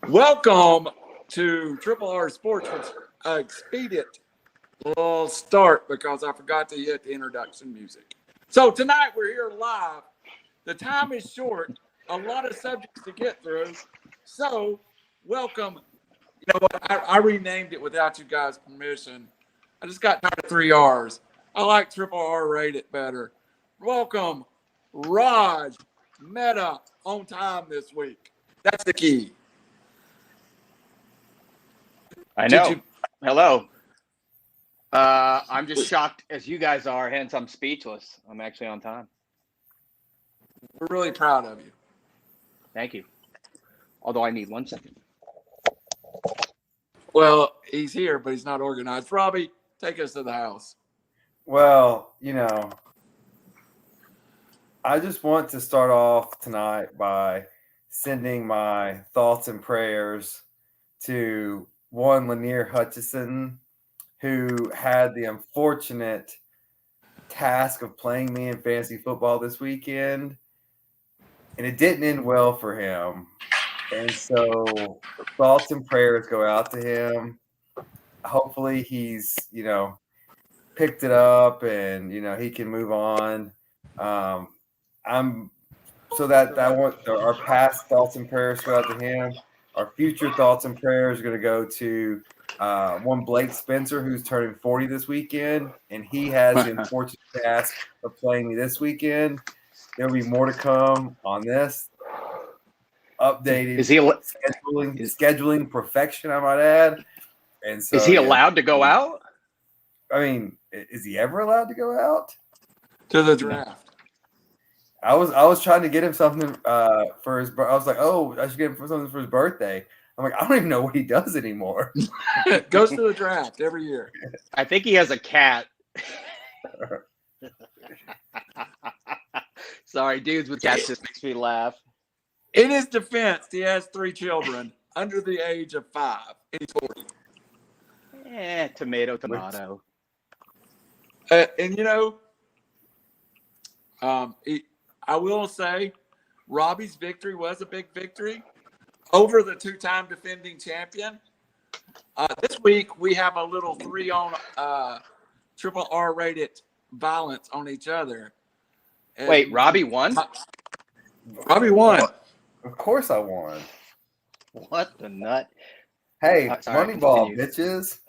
Welcome to Triple R Sports with expedient little start because I forgot to hit the introduction music. So tonight we're here live. The time is short, a lot of subjects to get through. So welcome. You know what? I renamed it without you guys' permission. I just got tired of 3 R's. I like Triple R rated better. Welcome, Raj Meta on time this week. That's the key. I know. Hello. I'm just shocked as you guys are, hence I'm speechless. I'm actually on time. We're really proud of you. Thank you. Although I need 1 second. Well, he's here, but he's not organized. Robbie, take us to the house. Well, I just want to start off tonight by sending my thoughts and prayers to one Lanier Hutchison, who had the unfortunate task of playing me in fantasy football this weekend, and it didn't end well for him. And so thoughts and prayers go out to him. Hopefully he's, picked it up and, he can move on. I want our past thoughts and prayers go out to him. Our future thoughts and prayers are going to go to one Blake Spencer, who's turning 40 this weekend, and he has the unfortunate task of playing me this weekend. There will be more to come on this. Updated scheduling perfection, I might add. And so, is he allowed to go out? I mean, is he ever allowed to go out? To the draft. I was trying to get him something for his. I was like, oh, I should get him something for his birthday. I'm like, I don't even know what he does anymore. Goes to the draft every year. I think he has a cat. Sorry, dudes with cats just makes me laugh. In his defense, he has 3 children under the age of 5. And he's 40. Tomato. I will say Robbie's victory was a big victory over the 2-time defending champion. This week, we have a little 3-on Triple R rated violence on each other. And wait, Robbie won? Robbie won. Of course I won. What the nut? Hey, sorry, Moneyball, bitches.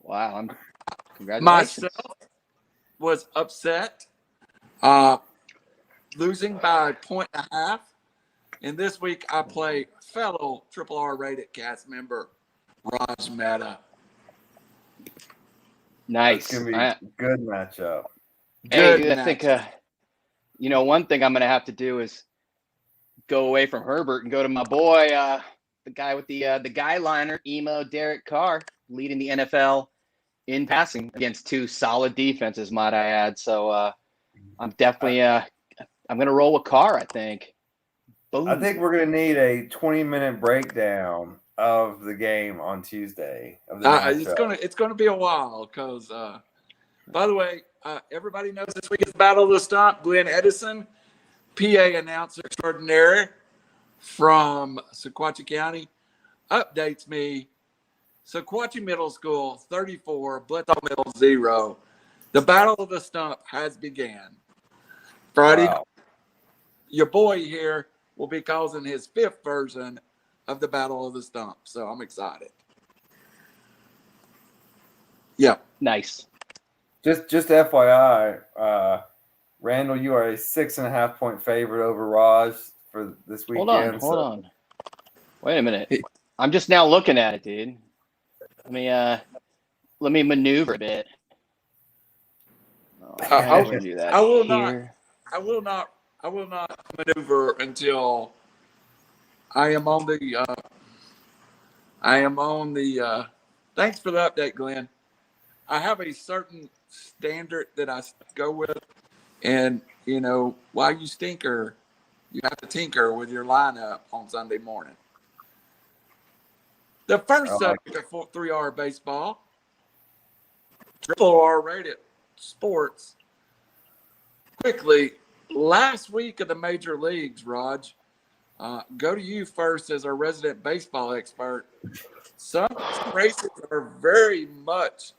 Wow, congratulations. Myself was upset, losing by 1.5. And this week I play fellow Triple R rated cast member Raj Meta. Nice. It's gonna be a good matchup. Hey, I think one thing I'm gonna have to do is go away from Herbert and go to my boy, the guy with the guy liner, emo Derek Carr, leading the NFL in passing against 2 solid defenses, might I add. So I'm definitely I'm gonna roll with Carr, I think. Boom. I think we're gonna need a 20-minute breakdown of the game on Tuesday. It's gonna be a while because by the way, everybody knows this week is Battle of the Stump. Glenn Edison, PA announcer extraordinaire from Sequatchie County, updates me. Sequatchie Middle School 34, Bledsoe Middle 0. The Battle of the Stump has began. Friday, your boy here will be causing his 5th version of the Battle of the Stump. So I'm excited. Yeah. Nice. Just FYI, Randall, you are a 6.5-point favorite over Raj for this weekend. Hold on. Wait a minute. I'm just now looking at it, dude. Let me maneuver a bit. I will not maneuver until I am on the thanks for the update, Glenn. I have a certain standard that I go with, and while you have to tinker with your lineup on Sunday morning. The first subject of 3R baseball, Triple R rated sports. Quickly, last week of the major leagues, Raj, Go to you first as our resident baseball expert. Some races are very much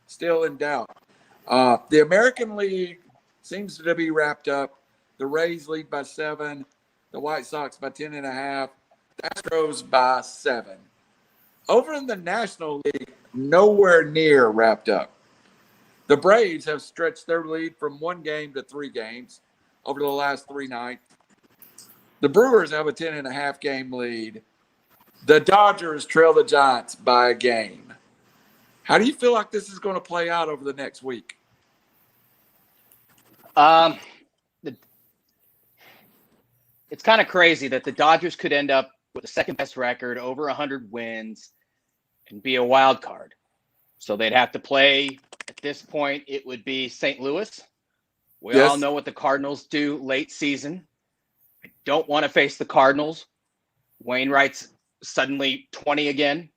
still in doubt. The American League seems to be wrapped up. The Rays lead by 7. The White Sox by 10.5. The Astros by 7. Over in the National League, nowhere near wrapped up. The Braves have stretched their lead from 1 game to 3 games over the last 3 nights. The Brewers have a 10.5 game lead. The Dodgers trail the Giants by a game. How do you feel like this is going to play out over the next week? It's kind of crazy that the Dodgers could end up with the second best record, over 100 wins, and be a wild card. So they'd have to play, at this point, it would be St. Louis. We all know what the Cardinals do late season. I don't want to face the Cardinals. Wainwright's suddenly 20 again.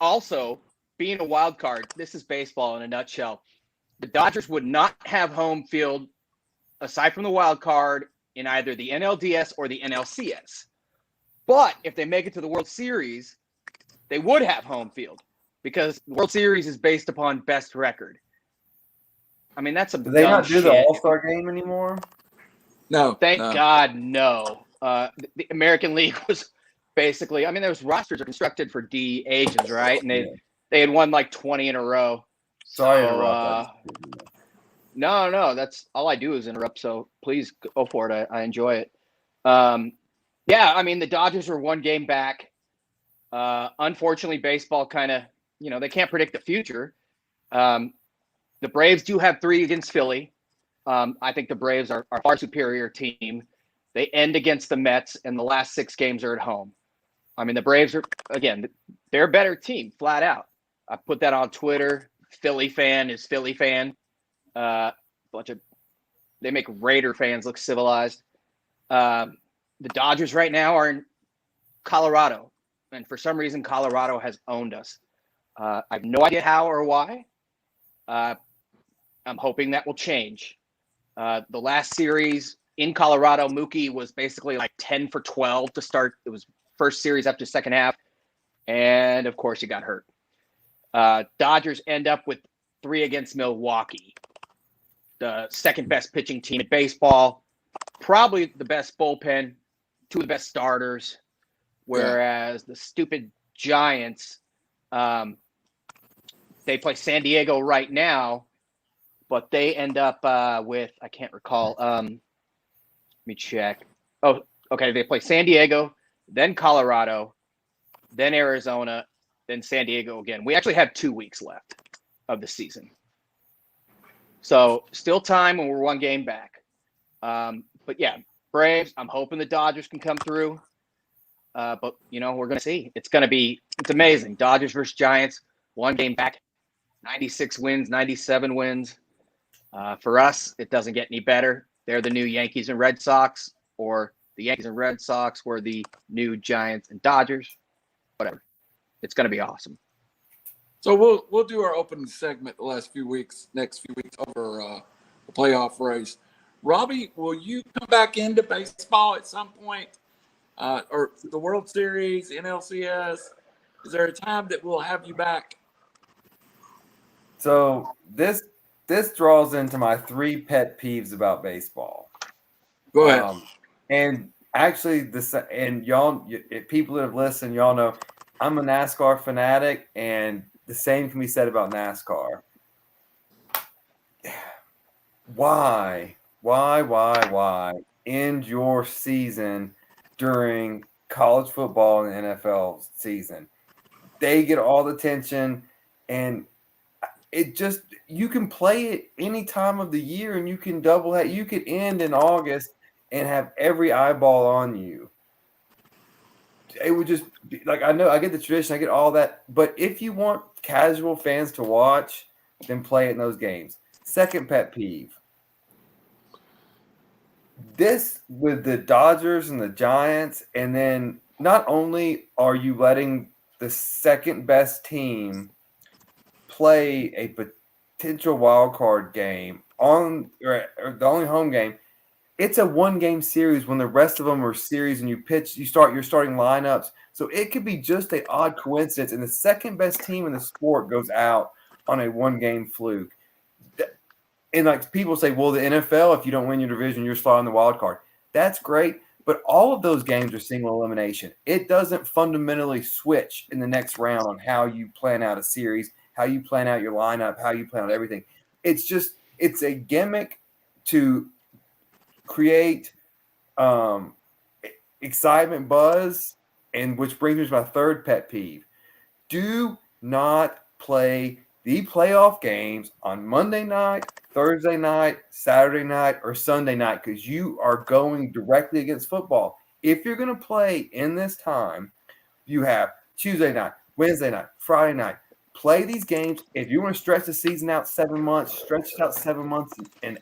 Also, being a wild card, this is baseball in a nutshell. The Dodgers would not have home field aside from the wild card in either the NLDS or the NLCS. But if they make it to the World Series, they would have home field because the World Series is based upon best record. I mean, that's some Do they dumb not do shit. the All-Star game anymore? No. Thank God, no. The American League was basically, I mean, those rosters are constructed for D-Asians, right? And they had won like 20 in a row. Sorry to interrupt. No, that's all I do is interrupt. So please go for it. I enjoy it. Yeah, I mean, the Dodgers are 1 game back. Unfortunately, baseball kind of, they can't predict the future. The Braves do have 3 against Philly. I think the Braves are a far superior team. They end against the Mets, and the last 6 games are at home. I mean, the Braves are, again, they're a better team, flat out. I put that on Twitter. Philly fan is Philly fan. They make Raider fans look civilized. The Dodgers right now are in Colorado, and for some reason, Colorado has owned us. I have no idea how or why. I'm hoping that will change. The last series in Colorado, Mookie was basically like 10 for 12 to start. It was first series after second half. And of course, he got hurt. Dodgers end up with 3 against Milwaukee, the second best pitching team in baseball, probably the best bullpen, 2 of the best starters. Whereas the stupid Giants, they play San Diego right now, but they end up with, I can't recall. Let me check. Oh, okay. They play San Diego, then Colorado, then Arizona, then San Diego again. We actually have 2 weeks left of the season. So still time when we're 1 game back. But yeah, Braves, I'm hoping the Dodgers can come through. But, we're going to see. It's amazing. Dodgers versus Giants, 1 game back, 96 wins, 97 wins. For us, it doesn't get any better. They're the new Yankees and Red Sox, or the Yankees and Red Sox were the new Giants and Dodgers. Whatever. It's going to be awesome. So we'll do our opening segment next few weeks over the playoff race. Robbie, will you come back into baseball at some point? Or the World Series, NLCS? Is there a time that we'll have you back? So this draws into my 3 pet peeves about baseball. Go ahead. And actually, y'all, if people that have listened, y'all know I'm a NASCAR fanatic, and the same can be said about NASCAR. Why end your season during college football and NFL season? They get all the attention, and you can play it any time of the year, and you can you could end in August and have every eyeball on you. It would just be like, I know I get the tradition, I get all that, but if you want casual fans to watch, then play it in those games. Second pet peeve. This with the Dodgers and the Giants, and then not only are you letting the second best team play a potential wild card game or the only home game, it's a one-game series when the rest of them are series and you start your starting lineups. So it could be just an odd coincidence, and the second best team in the sport goes out on a one-game fluke. And like people say, well, the NFL, if you don't win your division, you're slotted in the wild card. That's great, but all of those games are single elimination. It doesn't fundamentally switch in the next round on how you plan out a series, how you plan out your lineup, how you plan out everything. It's a gimmick to create excitement, buzz, and which brings me to my third pet peeve. Do not play the playoff games on Monday night, Thursday night, Saturday night, or Sunday night because you are going directly against football. If you're going to play in this time, you have Tuesday night, Wednesday night, Friday night. Play these games. If you want to stretch the season out 7 months, stretch it out 7 months and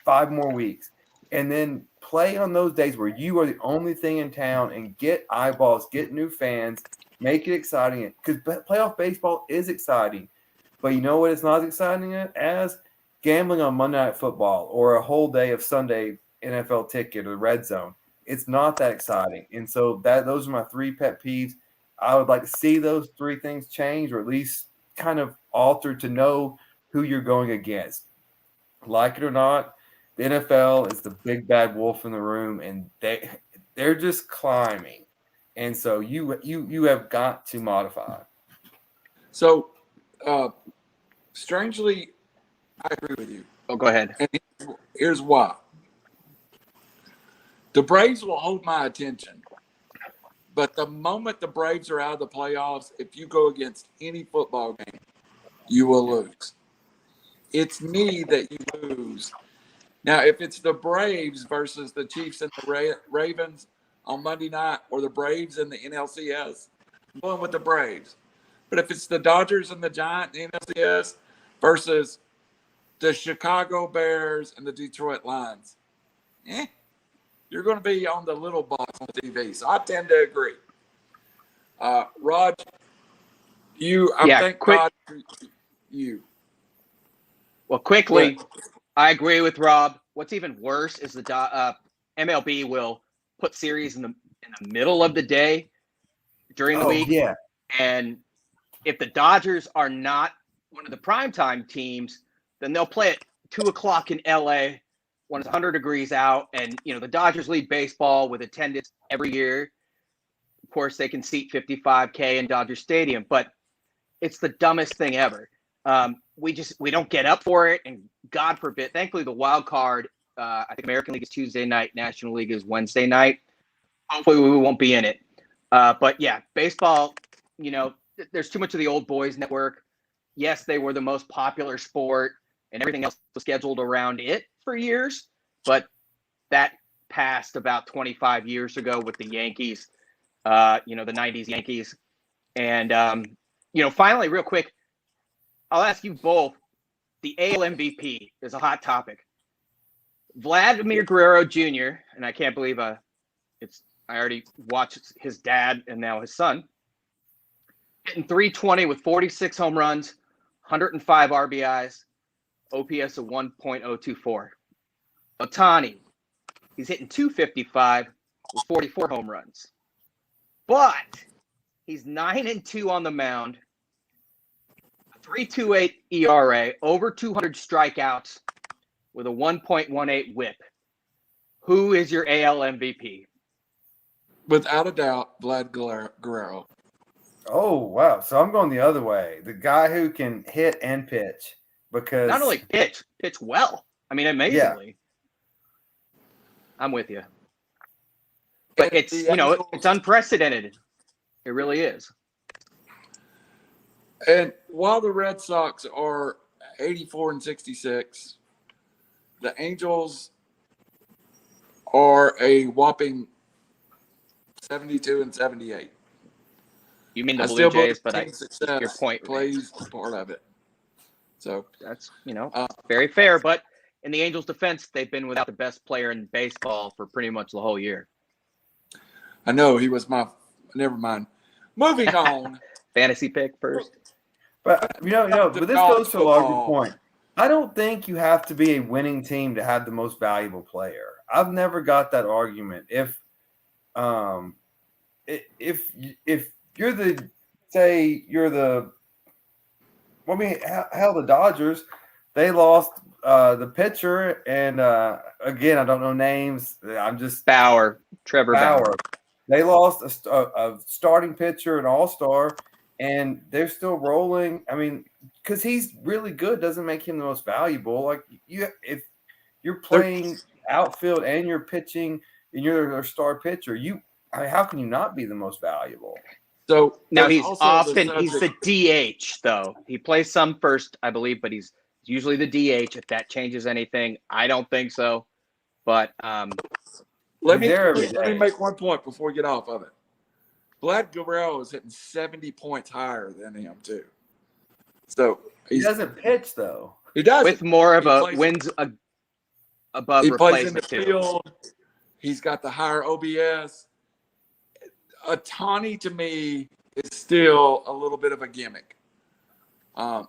5 more weeks. And then play on those days where you are the only thing in town and get eyeballs, get new fans, make it exciting. Because playoff baseball is exciting. But you know what it's not as exciting as? Gambling on Monday Night Football or a whole day of Sunday NFL Ticket or Red Zone. It's not that exciting. And so those are my 3 pet peeves. I would like to see those 3 things change or at least kind of altered to know who you're going against. Like it or not, the NFL is the big bad wolf in the room, and they're just climbing. And so you have got to modify. So, strangely, I agree with you. Oh, go ahead. And here's why. The Braves will hold my attention. But the moment the Braves are out of the playoffs, if you go against any football game, you will lose. It's me that you lose. Now, if it's the Braves versus the Chiefs and the Ravens on Monday night or the Braves and the NLCS, I'm going with the Braves. But if it's the Dodgers and the Giants in the NLCS versus the Chicago Bears and the Detroit Lions, you're going to be on the little box on TV. So I tend to agree. Rod, God you. Well, quickly, I agree with Rob. What's even worse is the MLB will put series in the middle of the day during the week. Yeah. And if the Dodgers are not one of the primetime teams, then they'll play at 2:00 in LA when it's 100 degrees out. And, the Dodgers lead baseball with attendance every year. Of course, they can seat 55K in Dodger Stadium, but it's the dumbest thing ever. We don't get up for it, and God forbid. Thankfully, the wild card, I think American League is Tuesday night, National League is Wednesday night. Hopefully, we won't be in it. But yeah, baseball. There's too much of the old boys network. Yes, they were the most popular sport, and everything else was scheduled around it for years. But that passed about 25 years ago with the Yankees. The 90s Yankees, and finally, real quick. I'll ask you both. The AL MVP is a hot topic. Vladimir Guerrero Jr., and I can't believe I already watched his dad and now his son, hitting .320 with 46 home runs, 105 RBIs, OPS of 1.024. Ohtani, he's hitting .255 with 44 home runs. But he's 9-2 on the mound, 3.28 ERA, over 200 strikeouts with a 1.18 whip. Who is your AL MVP? Without a doubt, Vlad Guerrero. Oh, wow. So I'm going the other way. The guy who can hit and pitch. Because not only pitch well. I mean, amazingly. Yeah. I'm with you. But it's, it's unprecedented. It really is. And while the Red Sox are 84-66, the Angels are a whopping 72-78. You mean the Blue Jays, but your point plays part of it. So that's very fair. But in the Angels' defense, they've been without the best player in baseball for pretty much the whole year. I know he was never mind. Moving on. Fantasy pick first. But but this goes to a larger point. I don't think you have to be a winning team to have the most valuable player. I've never got that argument. If you're the hell, the Dodgers, they lost the pitcher, and again, I don't know names. I'm just Trevor Bauer. They lost a starting pitcher, an all-star, and they're still rolling. I mean, because he's really good doesn't make him the most valuable. Like if you're playing outfield and you're pitching and you're their star pitcher, how can you not be the most valuable? So now he's the DH though. He plays some first, I believe, but he's usually the DH. If that changes anything, I don't think so. But let me make one point before we get off of it. Vlad Guerrero is hitting 70 points higher than him too. So he doesn't pitch though. He does with more of wins above he replacement plays in the too. field. He's got the higher OBS. Ohtani to me is still a little bit of a gimmick. Vlad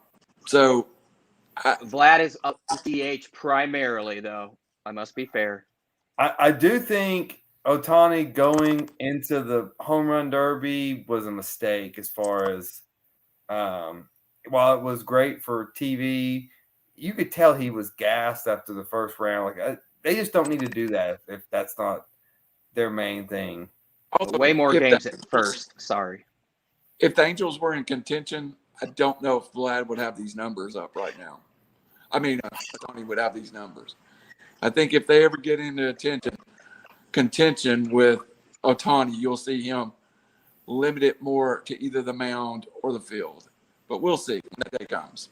is up DH primarily, though. I must be fair. I do think Ohtani going into the home run derby was a mistake as far as while it was great for TV, you could tell he was gassed after the first round. Like they just don't need to do that if that's not their main thing. Also, way more games at first. Sorry. If the Angels were in contention, I don't know if Vlad would have these numbers up right now. I mean, Tony would have these numbers. I think if they ever get into contention with Ohtani, you'll see him limited more to either the mound or the field. But we'll see when that day comes.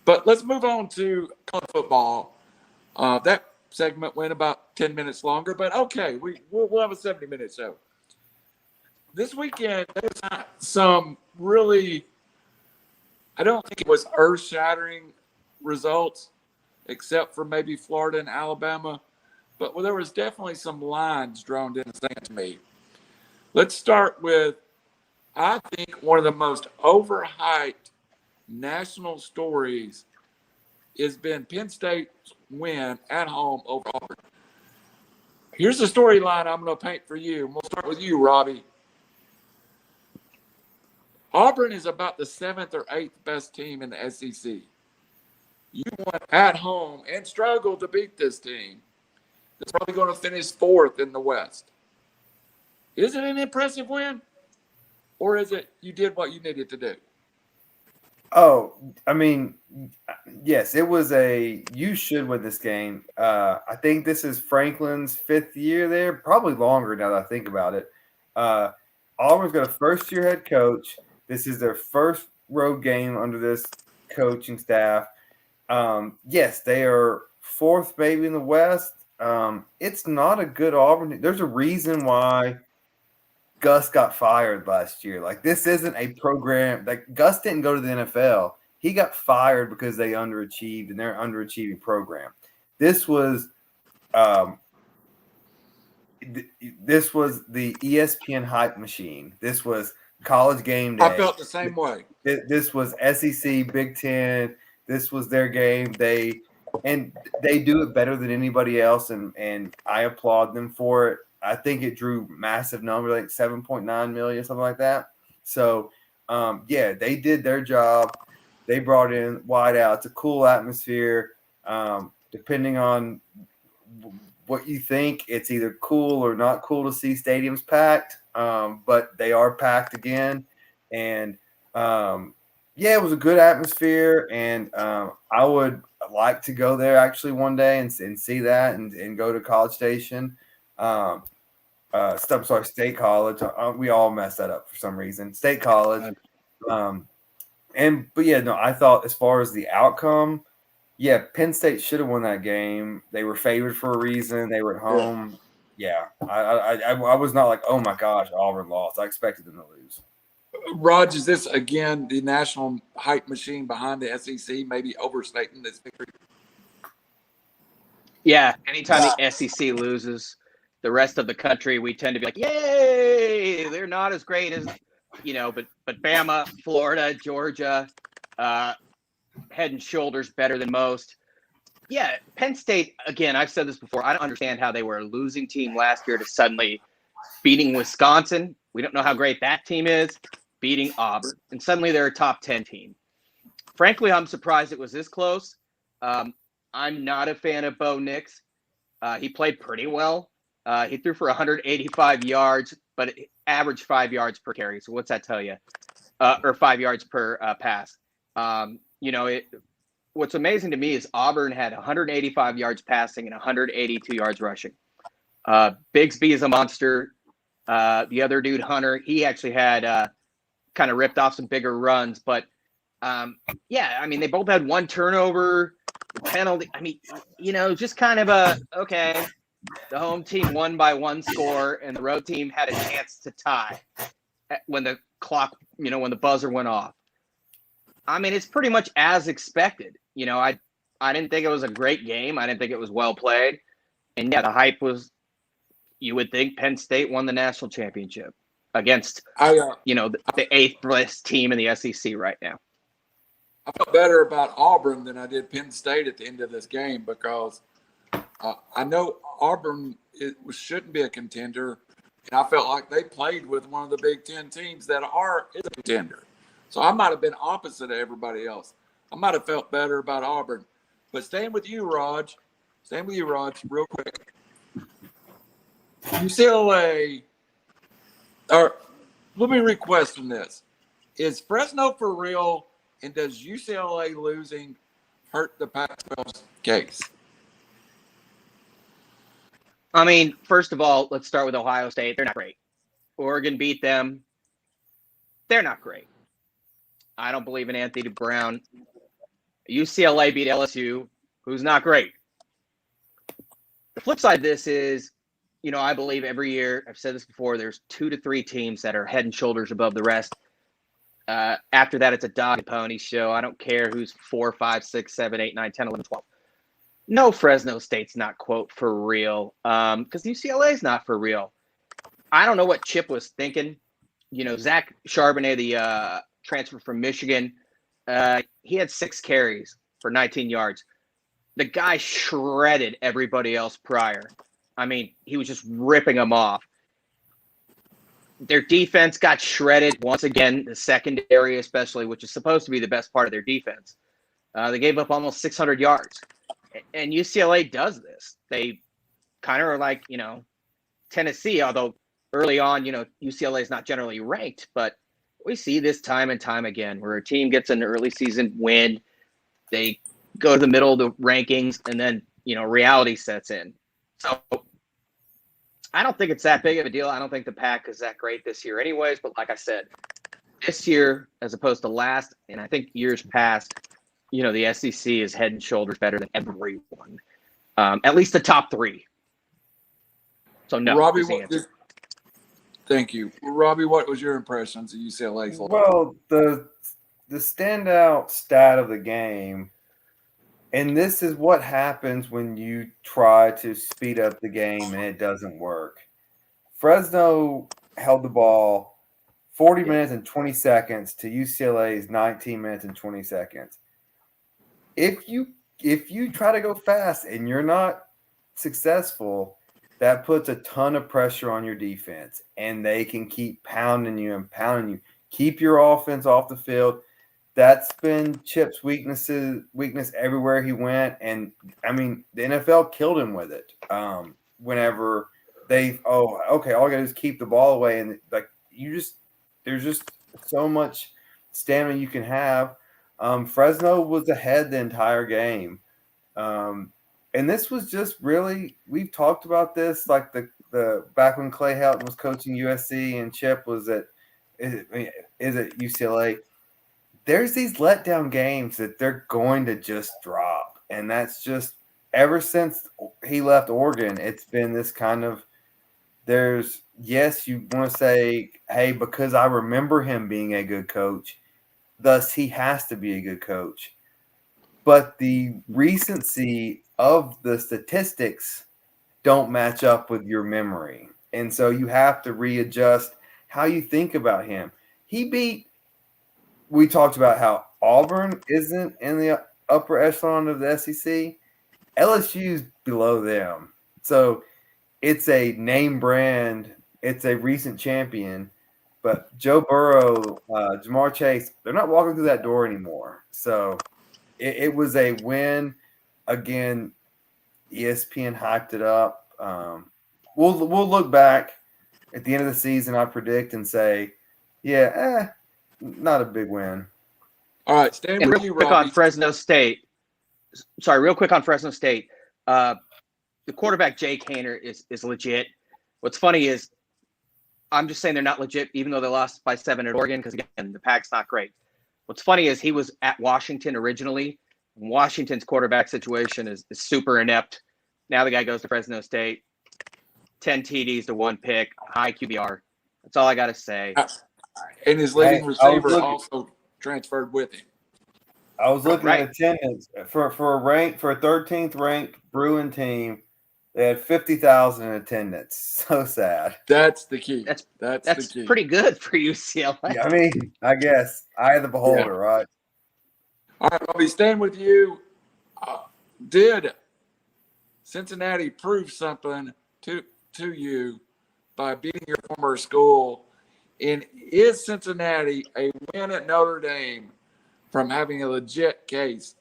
But let's move on to college football. That segment went about 10 minutes longer, but okay, we'll have a 70-minute show. This weekend, there was not some really, I don't think it was earth-shattering results, except for maybe Florida and Alabama, but there was definitely some lines drawn in the sand to me. Let's start with, I think, one of the most overhyped national stories has been Penn State's win at home over Auburn. Here's the storyline I'm going to paint for you. We'll start with you, Robbie. Auburn is about the 7th or 8th best team in the SEC. You won at home and struggled to beat this team that's probably going to finish 4th in the West. Is it an impressive win? Or is it you did what you needed to do? Oh, I mean, yes, it was you should win this game. I think this is Franklin's 5th year there, probably longer now that I think about it. Auburn's got a first-year head coach. This is their first road game under this coaching staff. Yes, they are 4th maybe in the West. It's not a good Auburn. There's a reason why Gus got fired last year. Like, this isn't a program. Like, Gus didn't go to the NFL. He got fired because they underachieved, and they're an underachieving program. This was the ESPN hype machine. This was College Game Day. I felt the same way. This was SEC, Big Ten. This was their game. They do it better than anybody else, and I applaud them for it. I think it drew massive numbers, like 7.9 million, something like that. So, they did their job. They brought in wideouts. It's a cool atmosphere. Depending on what you think, it's either cool or not cool to see stadiums packed, but they are packed again. And, it was a good atmosphere, and I would like to go there actually one day and see that and go to College Station. State College. We all messed that up for some reason. State College. I thought as far as the outcome, Penn State should have won that game. They were favored for a reason. They were at home. Yeah, I was not like, oh my gosh, Auburn lost. I expected them to lose. Raj, is this again the national hype machine behind the SEC maybe overstating this victory? Yeah, anytime the SEC loses, the rest of the country, we tend to be like, yay, they're not as great as, but Bama, Florida, Georgia, head and shoulders better than most. Yeah, Penn State, again, I've said this before. I don't understand how they were a losing team last year to suddenly beating Wisconsin. We don't know how great that team is. Beating Auburn. And suddenly they're a top 10 team. Frankly, I'm surprised it was this close. I'm not a fan of Bo Nix. He played pretty well. He threw for 185 yards, but it averaged 5 yards per carry. So what's that tell you? Or 5 yards per pass. What's amazing to me is Auburn had 185 yards passing and 182 yards rushing. Bigsby is a monster. The other dude, Hunter, he actually had kind of ripped off some bigger runs. But, they both had one turnover, penalty. Just kind of okay, the home team won by one score, and the road team had a chance to tie when the clock, when the buzzer went off. It's pretty much as expected. I didn't think it was a great game. I didn't think it was well played. And yeah, the hype was, you would think Penn State won the national championship against, the eighth best team in the SEC right now. I felt better about Auburn than I did Penn State at the end of this game because I know Auburn shouldn't be a contender, and I felt like they played with one of the Big Ten teams that is a contender. So I might have been opposite of everybody else. I might have felt better about Auburn. But staying with you, Raj, real quick. UCLA, or let me request from this. Is Fresno for real, and does UCLA losing hurt the Pac-12's case? First of all, let's start with Ohio State. They're not great. Oregon beat them. They're not great. I don't believe in Anthony Brown. UCLA beat LSU, who's not great. The flip side of this is, I believe every year, I've said this before, there's 2 to 3 teams that are head and shoulders above the rest. After that, it's a dog and pony show. I don't care who's 4, 5, 6, 7, 8, 9, 10, 11, 12. No, Fresno State's not, quote, for real, because UCLA's not for real. I don't know what Chip was thinking. Zach Charbonnet, the transfer from Michigan, he had 6 carries for 19 yards. The guy shredded everybody else prior. He was just ripping them off. Their defense got shredded once again, the secondary especially, which is supposed to be the best part of their defense. They gave up almost 600 yards. And UCLA does this. They kind of are like, Tennessee, although early on, UCLA is not generally ranked, but we see this time and time again where a team gets an early season win, they go to the middle of the rankings, and then, reality sets in. So I don't think it's that big of a deal. I don't think the Pac is that great this year anyways, but like I said, this year, as opposed to last, and I think years past, the SEC is head and shoulders better than everyone, at least the top 3. So no, Robbie, thank you. Robbie, what was your impressions of UCLA's? Well, the standout stat of the game, and this is what happens when you try to speed up the game and it doesn't work. Fresno held the ball 40 minutes and 20 seconds to UCLA's 19 minutes and 20 seconds. If you try to go fast and you're not successful, that puts a ton of pressure on your defense, and they can keep pounding you and pounding you. Keep your offense off the field. That's been Chip's weakness everywhere he went, and the NFL killed him with it. Whenever all I gotta do is keep the ball away, and there's just so much stamina you can have. Fresno was ahead the entire game. And this was just really, we've talked about this, like the back when Clay Helton was coaching USC and Chip was at UCLA. There's these letdown games that they're going to just drop. And that's just, ever since he left Oregon, it's been this kind of, you want to say, hey, because I remember him being a good coach, thus he has to be a good coach. But the recency of the statistics don't match up with your memory. And so you have to readjust how you think about him. We talked about how Auburn isn't in the upper echelon of the SEC, LSU's below them. So it's a name brand. It's a recent champion. But Joe Burrow, Jamar Chase, they're not walking through that door anymore. So it was a win. Again, ESPN hyped it up. We'll look back at the end of the season, I predict, and say, yeah, not a big win. All right, stand with you, Robbie. On Fresno State. Sorry, real quick on Fresno State. The quarterback, Jake Haener, is legit. What's funny is I'm just saying they're not legit, even though they lost by 7 at Oregon, because, again, the pack's not great. What's funny is he was at Washington originally. Washington's quarterback situation is super inept. Now the guy goes to Fresno State. 10 TDs to 1 pick, high QBR. That's all I got to say. And his leading receiver also transferred with him. I was looking at attendance for a 13th ranked Bruin team. They had 50,000 in attendance. So sad. That's the key. That's the key. Pretty good for UCLA. Yeah, I mean, I guess eye of the beholder, right? All right, Robbie, staying with you. Did Cincinnati prove something to you by beating your former school? And is Cincinnati a win at Notre Dame from having a legit case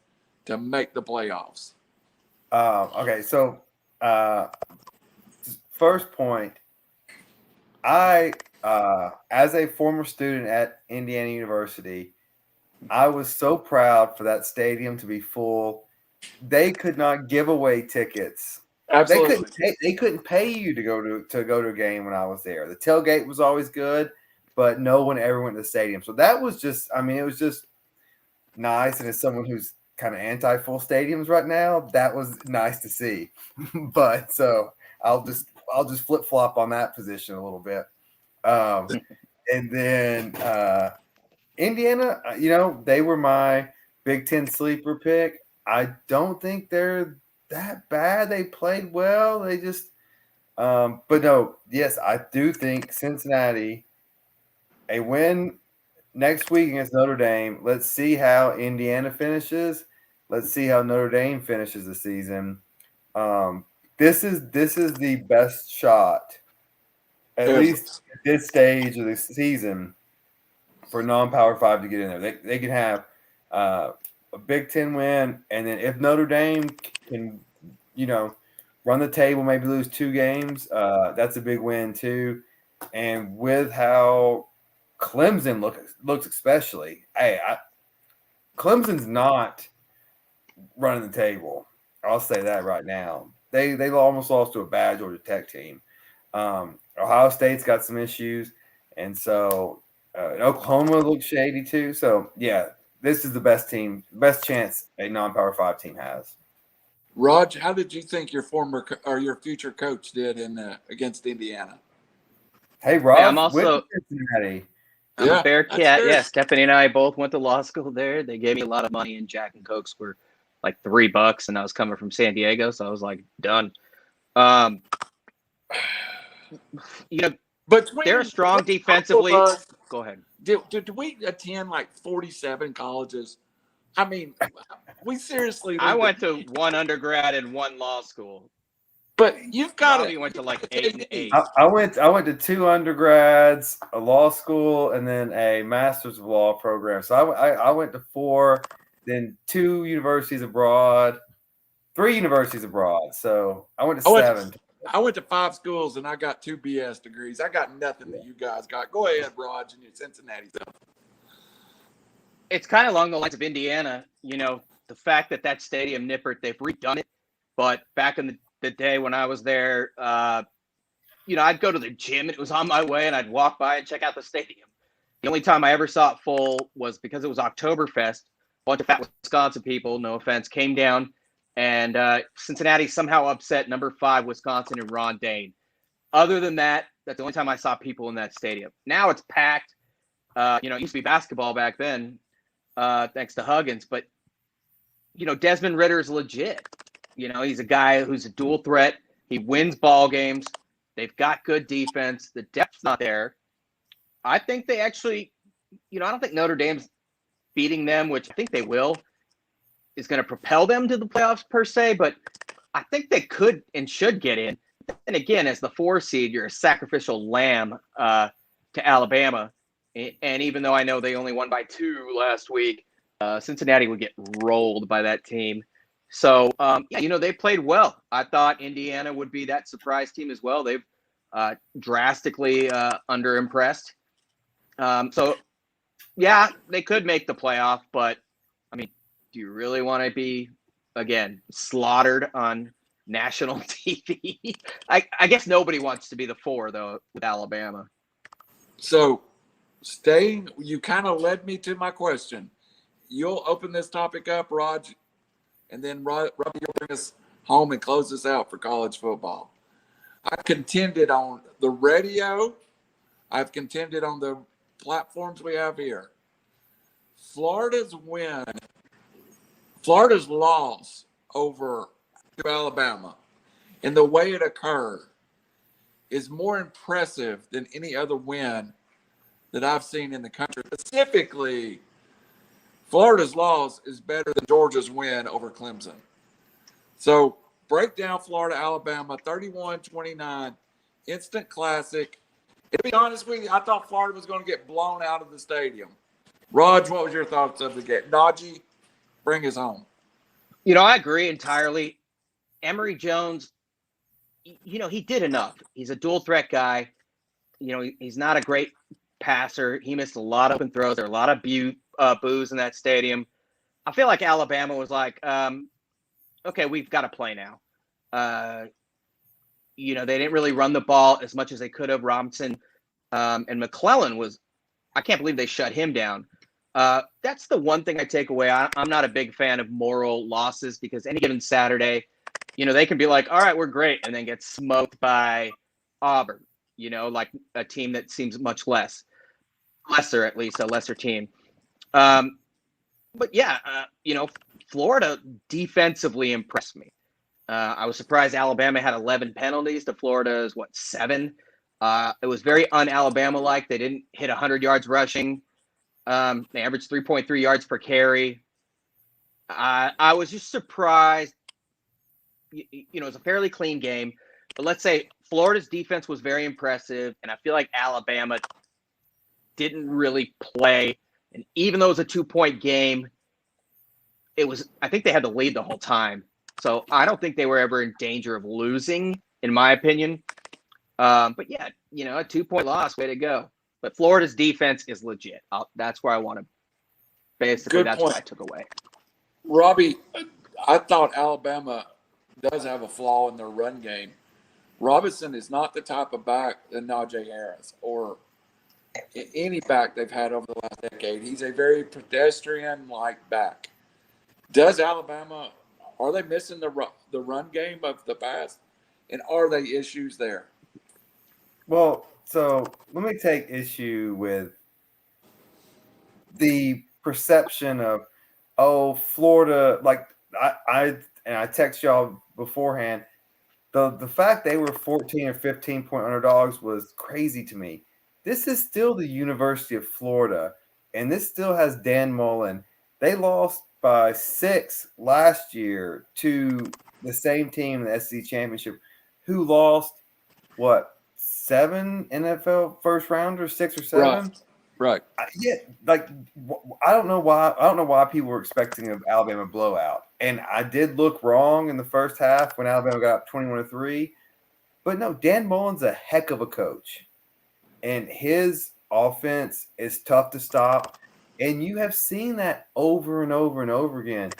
to make the playoffs? Okay, so first point, I as a former student at Indiana University, I was so proud for that stadium to be full. They could not give away tickets. Absolutely. They couldn't pay you to go to a game when I was there. The tailgate was always good, but no one ever went to the stadium. So that was just, I mean, it was just nice. And as someone who's kind of anti-full stadiums right now, that was nice to see. But so I'll just flip-flop on that position a little bit. And then Indiana, they were my Big Ten sleeper pick. I don't think they're that bad. They played well. They just but no, yes, I do think Cincinnati, a win next week against Notre Dame. Let's see how Indiana finishes. Let's see how Notre Dame finishes the season. This is the best shot, at least at this stage of the season, for non-Power 5 to get in there. They can have a Big Ten win, and then if Notre Dame can, run the table, maybe lose 2 games, that's a big win too. And with how Clemson looks especially, Clemson's not running the table. I'll say that right now. They almost lost to a bad Georgia Tech team. Ohio State's got some issues, and so Oklahoma looks shady too. So yeah, this is the best chance a non-Power 5 team has. Raj, how did you think your your future coach did against Indiana? Hey, Raj, I'm also Cincinnati. I'm a Bearcat. Yeah, Stephanie and I both went to law school there. They gave me a lot of money, and Jack and Cokes were like $3, and I was coming from San Diego, so I was like, done. But they're strong defensively. Go ahead. Did we attend like 47 colleges? I mean, we seriously. I went to 1 undergrad and 1 law school. But you've got Robbie went to like 8 and 8. I went to 2 undergrads, a law school, and then a master's of law program. So I went to 4, then 2 universities abroad, 3 universities abroad. So I went to 7. I went to 5 schools and I got 2 BS degrees. I got nothing that you guys got. Go ahead, Raj, and your Cincinnati stuff. It's kind of along the lines of Indiana. The fact that stadium, Nippert, they've redone it. But back in the day when I was there, I'd go to the gym and it was on my way and I'd walk by and check out the stadium. The only time I ever saw it full was because it was Oktoberfest. A bunch of fat Wisconsin people, no offense, came down. And Cincinnati somehow upset number 5 Wisconsin and Ron Dane. Other than that, that's the only time I saw people in that stadium. Now it's packed. It used to be basketball back then, thanks to Huggins. But, Desmond Ritter's legit. He's a guy who's a dual threat. He wins ball games. They've got good defense. The depth's not there. I think they actually, I don't think Notre Dame's beating them, which I think they will, is going to propel them to the playoffs per se, but I think they could and should get in. And again, as the 4 seed, you're a sacrificial lamb to Alabama. And even though I know they only won by 2 last week, Cincinnati would get rolled by that team. So, they played well. I thought Indiana would be that surprise team as well. They've drastically underimpressed. They could make the playoff, but, I mean, do you really want to be, again, slaughtered on national TV? I guess nobody wants to be the 4, though, with Alabama. So, you kind of led me to my question. You'll open this topic up, Raj, and then Robbie will bring us home and close us out for college football. I've contended on the radio. I've contended on the platforms we have here. Florida's loss over to Alabama and the way it occurred is more impressive than any other win that I've seen in the country. Specifically, Florida's loss is better than Georgia's win over Clemson. So break down Florida, Alabama, 31-29, instant classic. To be honest with you, I thought Florida was going to get blown out of the stadium. Raj, what was your thoughts of the game? Najee, bring us home. I agree entirely. Emory Jones, he did enough. He's a dual threat guy. He's not a great passer. He missed a lot of open throws. There were a lot of boos in that stadium. I feel like Alabama was like, okay, we've got to play now. They didn't really run the ball as much as they could have. Robinson and McClellan I can't believe they shut him down. That's the one thing I take away. I'm not a big fan of moral losses because any given Saturday, they can be like, all right, we're great, and then get smoked by Auburn, like a team that seems much lesser, at least a lesser team. Florida defensively impressed me. I was surprised Alabama had 11 penalties to Florida's, 7? It was very un-Alabama-like. They didn't hit 100 yards rushing. They averaged 3.3 yards per carry. I was just surprised. It was a fairly clean game. But let's say Florida's defense was very impressive, and I feel like Alabama didn't really play. And even though it was a 2-point game, I think they had the lead the whole time. So I don't think they were ever in danger of losing, in my opinion. But yeah, a 2-point loss, way to go. But Florida's defense is legit. That's where I want to. Basically, that's what I took away. Robbie, I thought Alabama does have a flaw in their run game. Robinson is not the type of back than Najee Harris or any back they've had over the last decade. He's a very pedestrian-like back. Does Alabama, are they missing the run game of the past? And are they issues there? Well, so let me take issue with the perception of, Florida, like I text y'all beforehand, the fact they were 14 or 15-point underdogs was crazy to me. This is still the University of Florida, and this still has Dan Mullen. They lost by 6 last year to the same team in the SEC Championship, who lost, 7 NFL first rounders, 6 or 7? Right. I don't know why people were expecting an Alabama blowout. And I did look wrong in the first half when Alabama got up 21-3. But no, Dan Mullen's a heck of a coach. And his offense is tough to stop. And you have seen that over and over and over again.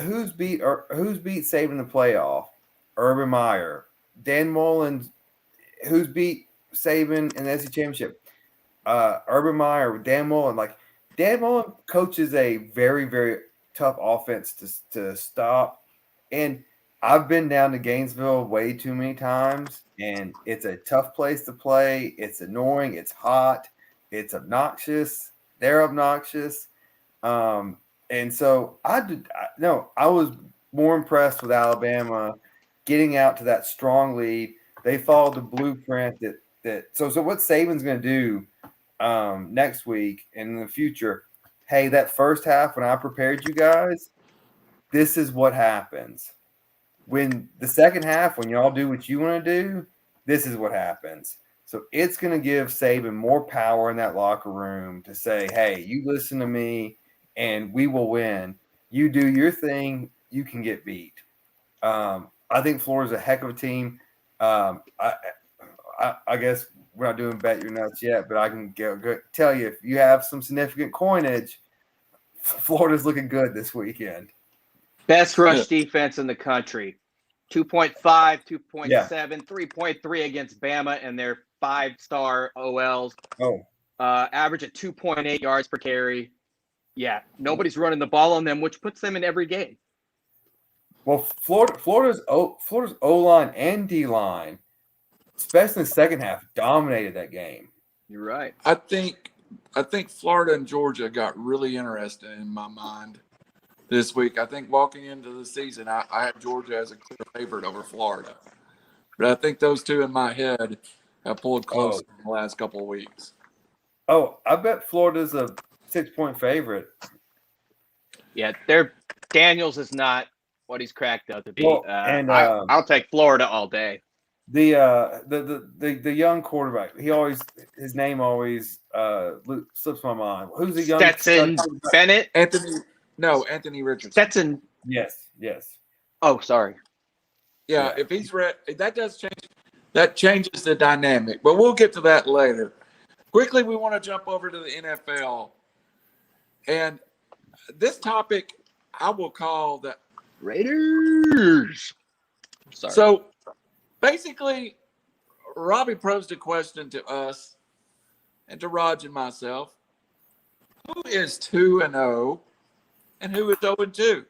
Who's beat Saban in the playoff? Urban Meyer. Dan Mullen. Who's beat Saban in the SEC Championship? Urban Meyer, Dan Mullen. Dan Mullen coaches a very, very tough offense to stop. And I've been down to Gainesville way too many times, and it's a tough place to play. It's annoying. It's hot. It's obnoxious. They're obnoxious. And so I was more impressed with Alabama getting out to that strong lead. They followed the blueprint so what Saban's going to do next week and in the future, hey, that first half when I prepared you guys, this is what happens. When the second half, when y'all do what you want to do, this is what happens. So it's going to give Saban more power in that locker room to say, hey, you listen to me and we will win. You do your thing, you can get beat. I think Florida's a heck of a team. I guess we're not doing bet your nuts yet, but I can tell you if you have some significant coinage, Florida's looking good this weekend. Best rush defense in the country. 2.5, 2.7, Yeah. 3.3 against Bama and their 5-star OLs. Oh. Average at 2.8 yards per carry. Yeah, nobody's running the ball on them, which puts them in every game. Well, Florida's O-line and D-line, especially in the second half, dominated that game. You're right. I think Florida and Georgia got really interesting in my mind this week. I think walking into the season, I had Georgia as a clear favorite over Florida. But I think those two in my head have pulled close in the last couple of weeks. Oh, I bet Florida's a 6-point favorite. Yeah, Daniels is not what he's cracked up to be. Well, I'll take Florida all day. The young quarterback, his name always slips my mind. Who's the young Stetson Bennett? Anthony Richardson. Stetson. Yes. Oh, sorry. Yeah, if he's ready, that changes the dynamic. But we'll get to that later. Quickly, we want to jump over to the NFL. And this topic I will call the Raiders. Sorry. So basically, Robbie posed a question to us and to Raj and myself. Who is 2-0 and who is 0-2?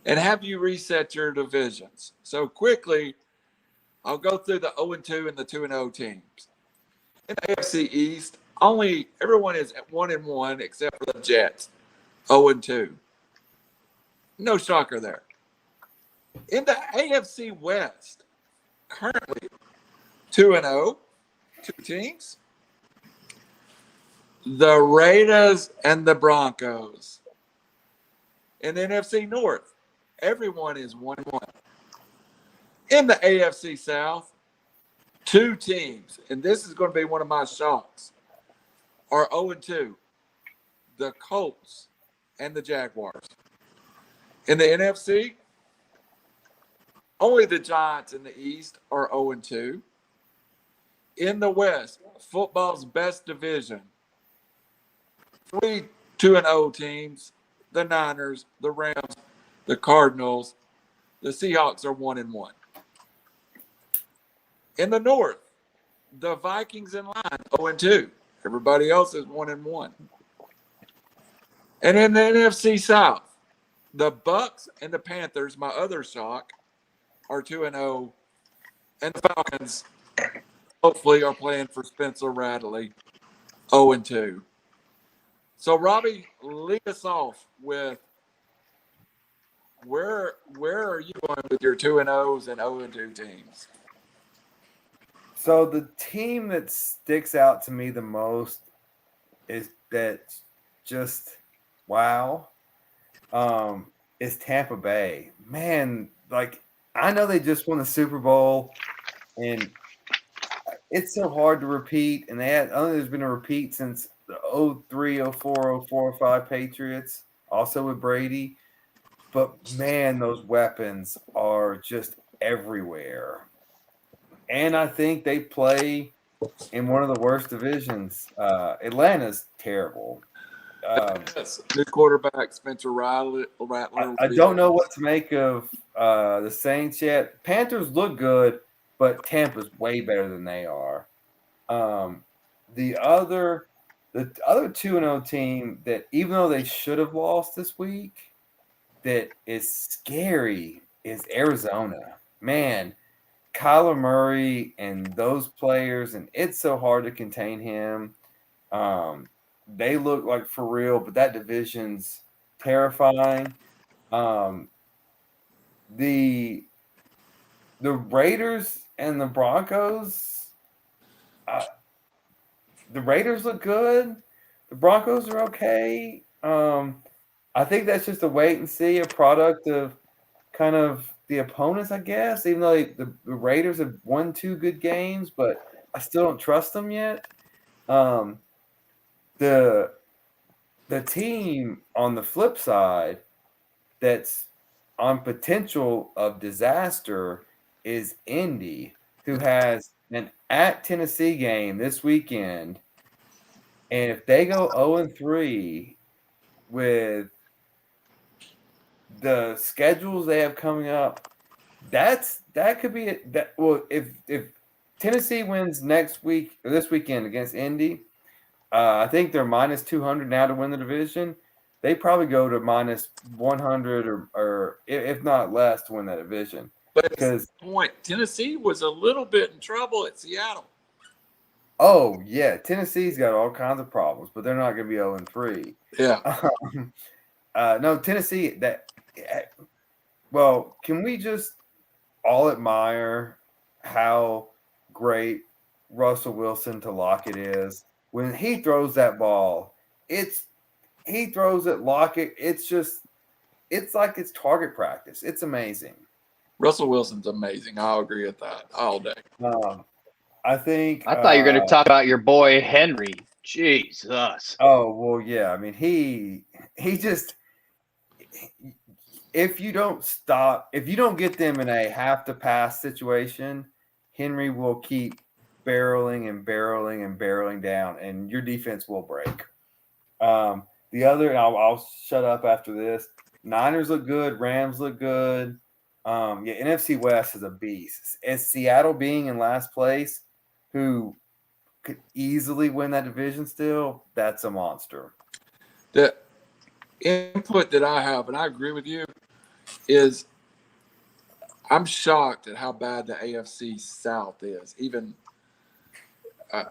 And have you reset your divisions? So quickly, I'll go through the 0-2 and the 2-0 teams. In the AFC East, everyone is at 1-1 except for the Jets, 0-2. No shocker there. In the AFC West, currently 2-0, two teams. The Raiders and the Broncos. In the NFC North, everyone is 1-1. In the AFC South, two teams, and this is going to be one of my shocks, are 0-2. The Colts and the Jaguars. In the NFC, only the Giants in the East are 0-2. In the West, football's best division, 3 2-0 teams, the Niners, the Rams, the Cardinals, the Seahawks are 1-1. In the North, the Vikings in line, 0-2. Everybody else is 1-1. And in the NFC South, the Bucks and the Panthers, my other shock, are 2-0. And the Falcons, hopefully, are playing for Spencer Rattler, 0-2. So, Robbie, lead us off with where are you going with your 2-0s and 0-2 teams? So the team that sticks out to me the most is that just wow, is Tampa Bay. Man, like I know they just won the Super Bowl, and it's so hard to repeat. And there's been a repeat since the 03, 04, 04, 05 Patriots, also with Brady. But man, those weapons are just everywhere. And I think they play in one of the worst divisions. Atlanta's terrible. New quarterback Spencer Rattler. I don't know what to make of the Saints yet. Panthers look good, but Tampa's way better than they are. The other 2-0 team that, even though they should have lost this week, that is scary is Arizona. Man, Kyler Murray and those players, and it's so hard to contain him. They look like for real, but that division's terrifying. The Raiders and the Broncos, the Raiders look good, The Broncos are okay. I think that's just a wait and see, a product of kind of the opponents, I guess. Even though the Raiders have won 2 good games, but I still don't trust them yet. The team on the flip side that's on potential of disaster is Indy, who has an at Tennessee game this weekend. And if they go 0-3 with the schedules they have coming up, that could be that. Well, if Tennessee wins next week or this weekend against Indy, I think they're minus 200 now to win the division. They probably go to minus 100 or if not less to win that division. But at this point, Tennessee was a little bit in trouble at Seattle. Oh yeah, Tennessee's got all kinds of problems, but they're not going to be 0-3. Yeah. No, Tennessee. Well, can we just all admire how great Russell Wilson to Lockett is? When he throws that ball, he throws it, Lockett. It's like it's target practice. It's amazing. Russell Wilson's amazing. I'll agree with that all day. I think. I thought you were going to talk about your boy Henry. Jesus. Oh well, yeah. I mean, he just. If you don't get them in a have to pass situation, Henry will keep barreling and barreling and barreling down, and your defense will break. The other, I'll shut up after this. Niners look good. Rams look good. NFC West is a beast. As Seattle being in last place, who could easily win that division still, that's a monster. The input that I have, and I agree with you, is I'm shocked at how bad the AFC South is. Even I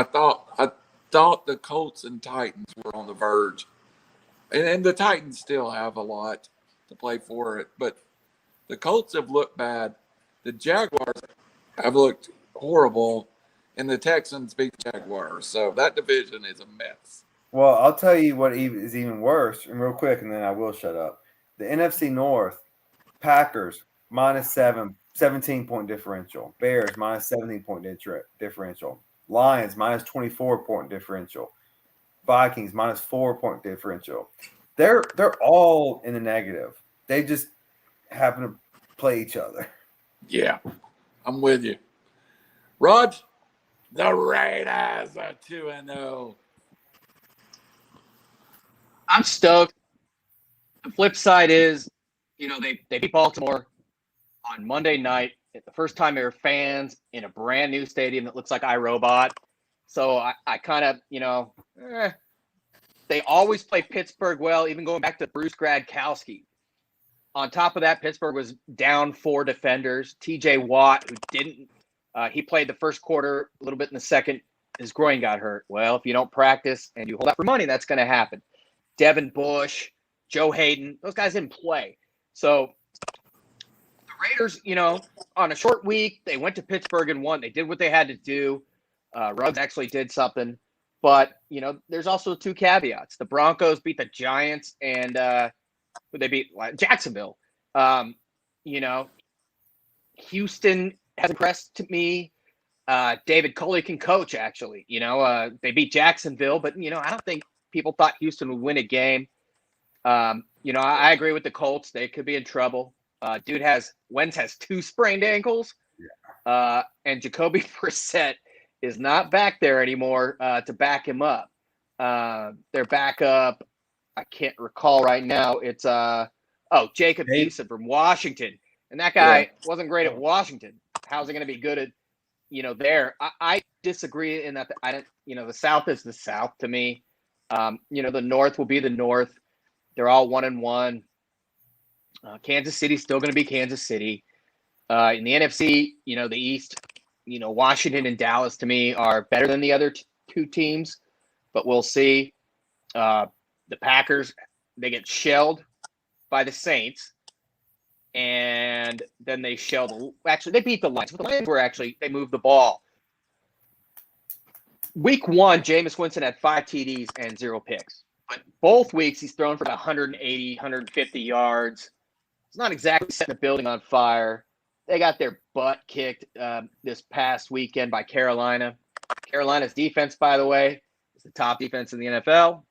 thought the Colts and Titans were on the verge, and the Titans still have a lot to play for it. But the Colts have looked bad. The Jaguars have looked horrible, and the Texans beat the Jaguars. So that division is a mess. Well, I'll tell you what is even worse, and real quick, and then I will shut up. The NFC North, Packers, minus 17-point differential. Bears, minus 17-point differential. Lions, minus 24-point differential. Vikings, minus 4-point differential. They're all in the negative. They just happen to play each other. Yeah, I'm with you. Rod, the Raiders are 2-0. I'm stoked. The flip side is, they beat Baltimore on Monday night. It's the first time there were fans in a brand new stadium that looks like iRobot. So I kind of, they always play Pittsburgh well, even going back to Bruce Gradkowski. On top of that, Pittsburgh was down 4 defenders. TJ Watt, who didn't, he played the first quarter, a little bit in the second. His groin got hurt. Well, if you don't practice and you hold out for money, that's going to happen. Devin Bush, Joe Hayden, those guys didn't play. So the Raiders, on a short week, they went to Pittsburgh and won. They did what they had to do. Ruggs actually did something. But, there's also 2 caveats. The Broncos beat the Giants and they beat Jacksonville. Houston has impressed me. David Culley can coach, actually. They beat Jacksonville, but, I don't think people thought Houston would win a game. I agree with the Colts. They could be in trouble. Wentz has 2 sprained ankles. Yeah. And Jacoby Brissett is not back there anymore to back him up. Their backup, I can't recall right now. It's Jacob Eason from Washington. And that guy wasn't great at Washington. How's it going to be good at, there? I disagree in that I don't, the South is the South to me. The North will be the North. They're all 1-1. Kansas City's still going to be Kansas City. In the NFC, the East, Washington and Dallas to me are better than the other 2 teams, but we'll see. The Packers, they get shelled by the Saints, and then they they beat the Lions. But the Lions they moved the ball. week 1, Jameis Winston had 5 TDs and 0 picks. But both weeks, he's thrown for about 180, 150 yards. It's not exactly setting the building on fire. They got their butt kicked this past weekend by Carolina. Carolina's defense, by the way, is the top defense in the NFL.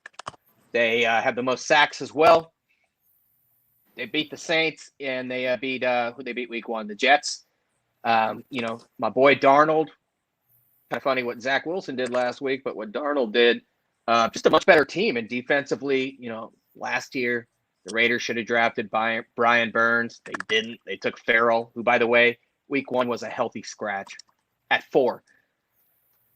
They have the most sacks as well. They beat the Saints, and they beat who they beat week 1? The Jets. My boy Darnold. Kind of funny what Zach Wilson did last week, but what Darnold did, just a much better team. And defensively, last year, the Raiders should have drafted Brian Burns. They didn't. They took Farrell, who, by the way, week 1 was a healthy scratch at 4.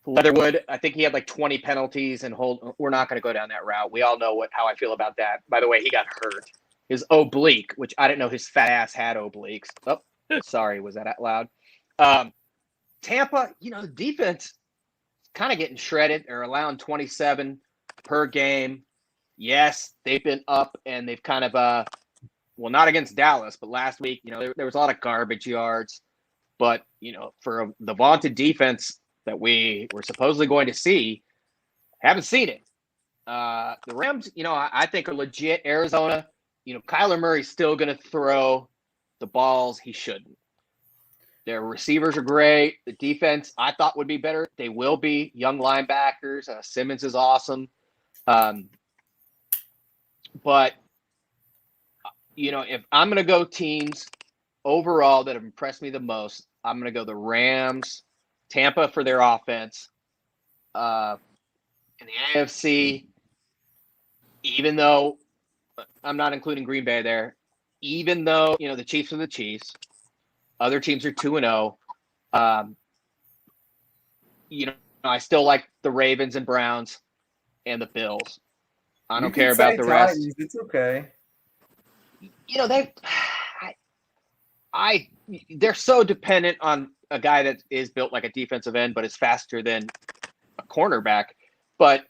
Leatherwood, I think he had like 20 penalties and we're not going to go down that route. We all know how I feel about that. By the way, he got hurt. His oblique, which I didn't know his fat ass had obliques. Oh, sorry. Was that out loud? Tampa, the defense is kind of getting shredded. They're allowing 27 per game. Yes, they've been up and they've kind of, not against Dallas, but last week, there was a lot of garbage yards. But, for the vaunted defense that we were supposedly going to see, haven't seen it. The Rams, I think are legit. Arizona, Kyler Murray's still going to throw the balls he shouldn't. Their receivers are great. The defense, I thought, would be better. They will be. Young linebackers. Simmons is awesome. But, if I'm going to go teams overall that have impressed me the most, I'm going to go the Rams, Tampa for their offense. In the AFC, even though I'm not including Green Bay there, even though, the Chiefs are the Chiefs, other teams are 2-0. I still like the Ravens and Browns and the Bills. I don't care about the rest. It's okay. They're so dependent on a guy that is built like a defensive end, but is faster than a cornerback. But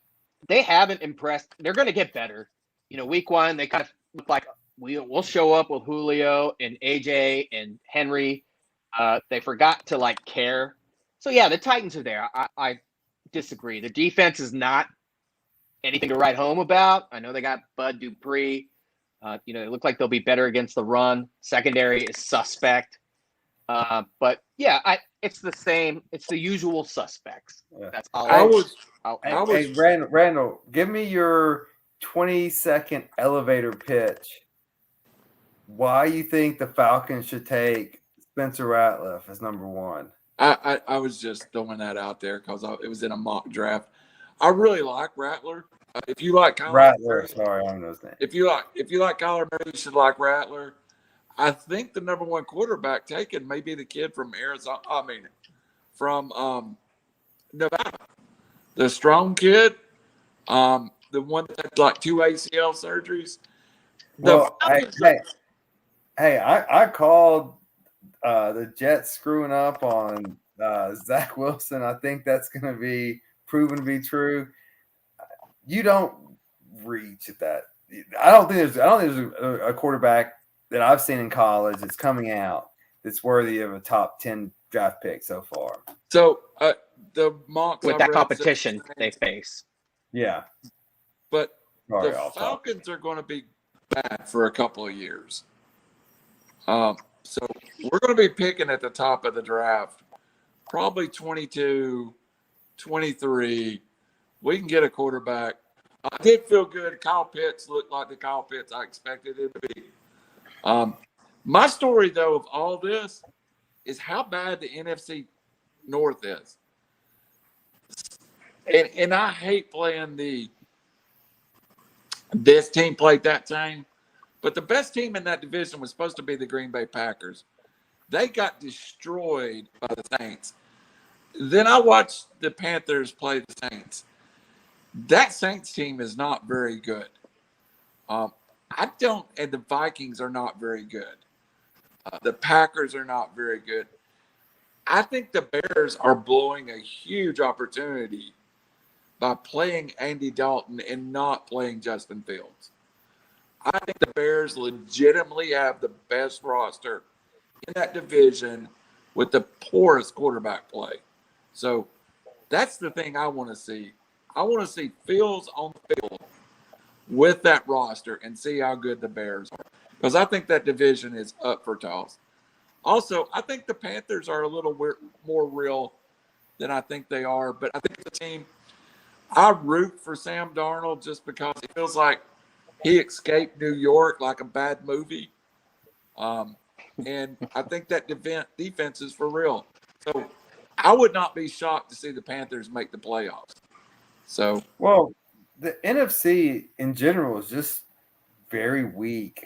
they haven't impressed. They're going to get better. Week 1, they kind of look like we'll show up with Julio and AJ and Henry. They forgot to care. So yeah, the Titans are there. I disagree. The defense is not anything to write home about. I know they got Bud Dupree. They look like they'll be better against the run. Secondary is suspect. But yeah, it's the same. It's the usual suspects. Yeah. That's all. Hey, Randall, give me your 20-second elevator pitch. Why you think the Falcons should take Spencer Ratliff as number 1? I was just throwing that out there because it was in a mock draft. I really like Rattler. If you like Kyler Rattler, sorry, I don't know his name. If you like Kyler Murray, you should like Rattler. I think the number 1 quarterback taken may be the kid from Arizona. From Nevada, the strong kid, the one that had like 2 ACL surgeries. I called the Jets screwing up on Zach Wilson. I think that's going to be proven to be true. You don't reach at that. I don't think there's a quarterback that I've seen in college that's coming out that's worthy of a top 10 draft pick so far. So the mocks with that competition they face. Yeah. But the Falcons are going to be bad for a couple of years. So we're going to be picking at the top of the draft, probably 22, 23. We can get a quarterback. I did feel good. Kyle Pitts looked like the Kyle Pitts I expected it to be. My story, though, of all this is how bad the NFC North is. And I hate playing this team played that team. But the best team in that division was supposed to be the Green Bay Packers. They got destroyed by the Saints. Then I watched the Panthers play the Saints. That Saints team is not very good. And the Vikings are not very good. The Packers are not very good. I think the Bears are blowing a huge opportunity by playing Andy Dalton and not playing Justin Fields. I think the Bears legitimately have the best roster in that division with the poorest quarterback play. So That's the thing I want to see. I want to see Fields on the field with that roster and see how good the Bears are. Because I think that division is up for toss. Also, I think the Panthers are a little more real than I think they are. But I think the team, I root for Sam Darnold just because it feels like he escaped New York like a bad movie. And I think that defense is for real. So I would not be shocked to see the Panthers make the playoffs. So, well, the NFC in general is just very weak.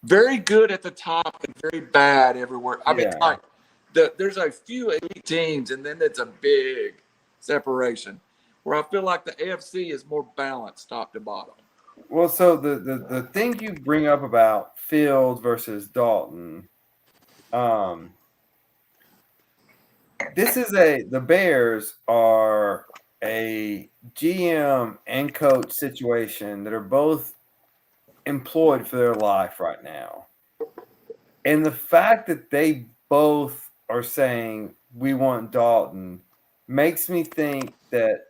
Very good at the top and very bad everywhere. I mean, like there's a few elite teams, and then it's a big separation. Where I feel like the AFC is more balanced, top to bottom. Well, so the thing you bring up about Fields versus Dalton, this is the Bears are a GM and coach situation that are both employed for their life right now. And the fact that they both are saying we want Dalton makes me think that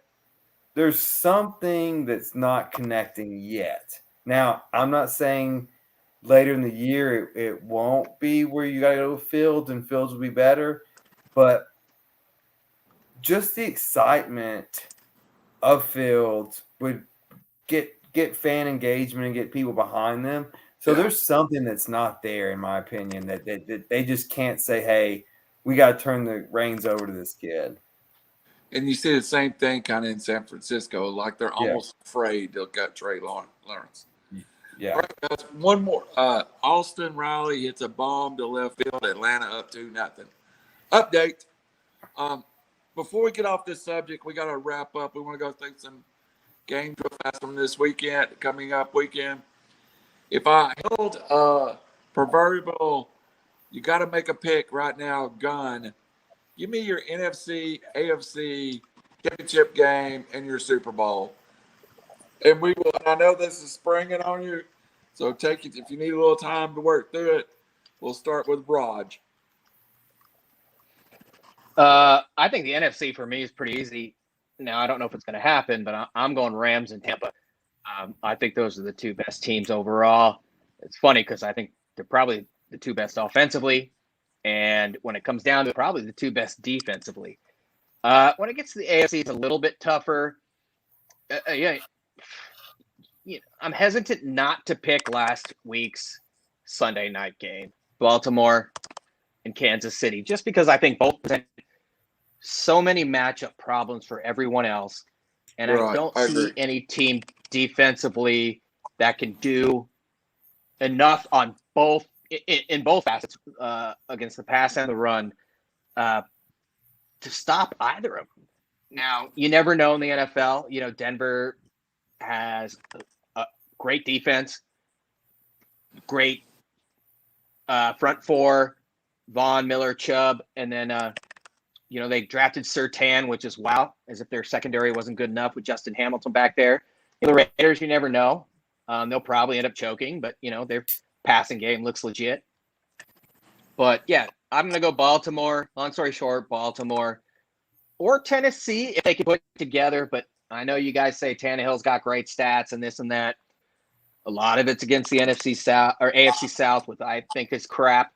there's something that's not connecting yet. Now, I'm not saying later in the year it won't be where you got to go to Fields and Fields will be better, but just the excitement of Fields would get fan engagement and get people behind them. So there's something that's not there, in my opinion, that they just can't say, hey, we got to turn the reins over to this kid. And you see the same thing kind of in San Francisco. Like they're almost afraid they'll cut Trey Lawrence. Yeah. All right, guys, one more. Austin Riley hits a bomb to left field. Atlanta up 2-0. Update. Before we get off this subject, we got to wrap up. We want to go through some games real fast from this weekend, coming up weekend. If I held a proverbial, you got to make a pick right now, gun. Give me your NFC, AFC championship game and your Super Bowl. And we will. I know this is springing on you, so take it. If you need a little time to work through it, we'll start with Raj. I think the NFC for me is pretty easy. Now, I don't know if it's going to happen, but I'm going Rams and Tampa. I think those are the two best teams overall. It's funny because I think they're probably the two best offensively. And when it comes down to probably the two best defensively. When it gets to the AFC, it's a little bit tougher. I'm hesitant not to pick last week's Sunday night game, Baltimore and Kansas City, just because I think both present so many matchup problems for everyone else. And I don't see any team defensively that can do enough on both in both facets against the pass and the run to stop either of them. Now, you never know in the NFL. Denver has a great defense, great front four, Vaughn, Miller, Chubb, and then they drafted Surtain, which is wow, as if their secondary wasn't good enough with Justin Hamilton back there. The Raiders, you never know. They'll probably end up choking, but their passing game looks legit. But yeah, I'm going to go Baltimore. Long story short, Baltimore or Tennessee if they can put it together. But I know you guys say Tannehill's got great stats and this and that. A lot of it's against the NFC South or AFC South, which I think is crap,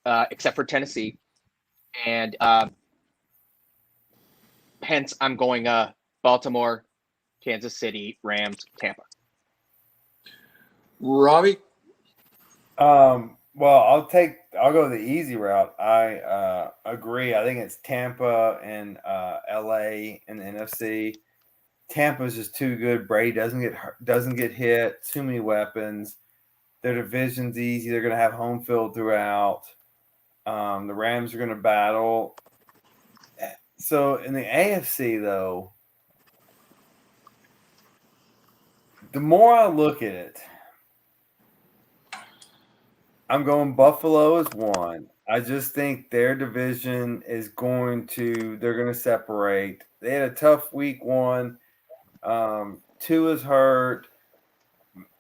except for Tennessee. And hence, I'm going Baltimore, Kansas City, Rams, Tampa. Robbie? Well, I'll go the easy route. I agree. I think it's Tampa and LA in the NFC. Tampa's just too good. Brady doesn't get hit. Too many weapons. Their division's easy. They're going to have home field throughout. The Rams are going to battle. So in the AFC, though, the more I look at it, I'm going Buffalo as one. I just think their division is they're going to separate. They had a tough week one. Tua's hurt.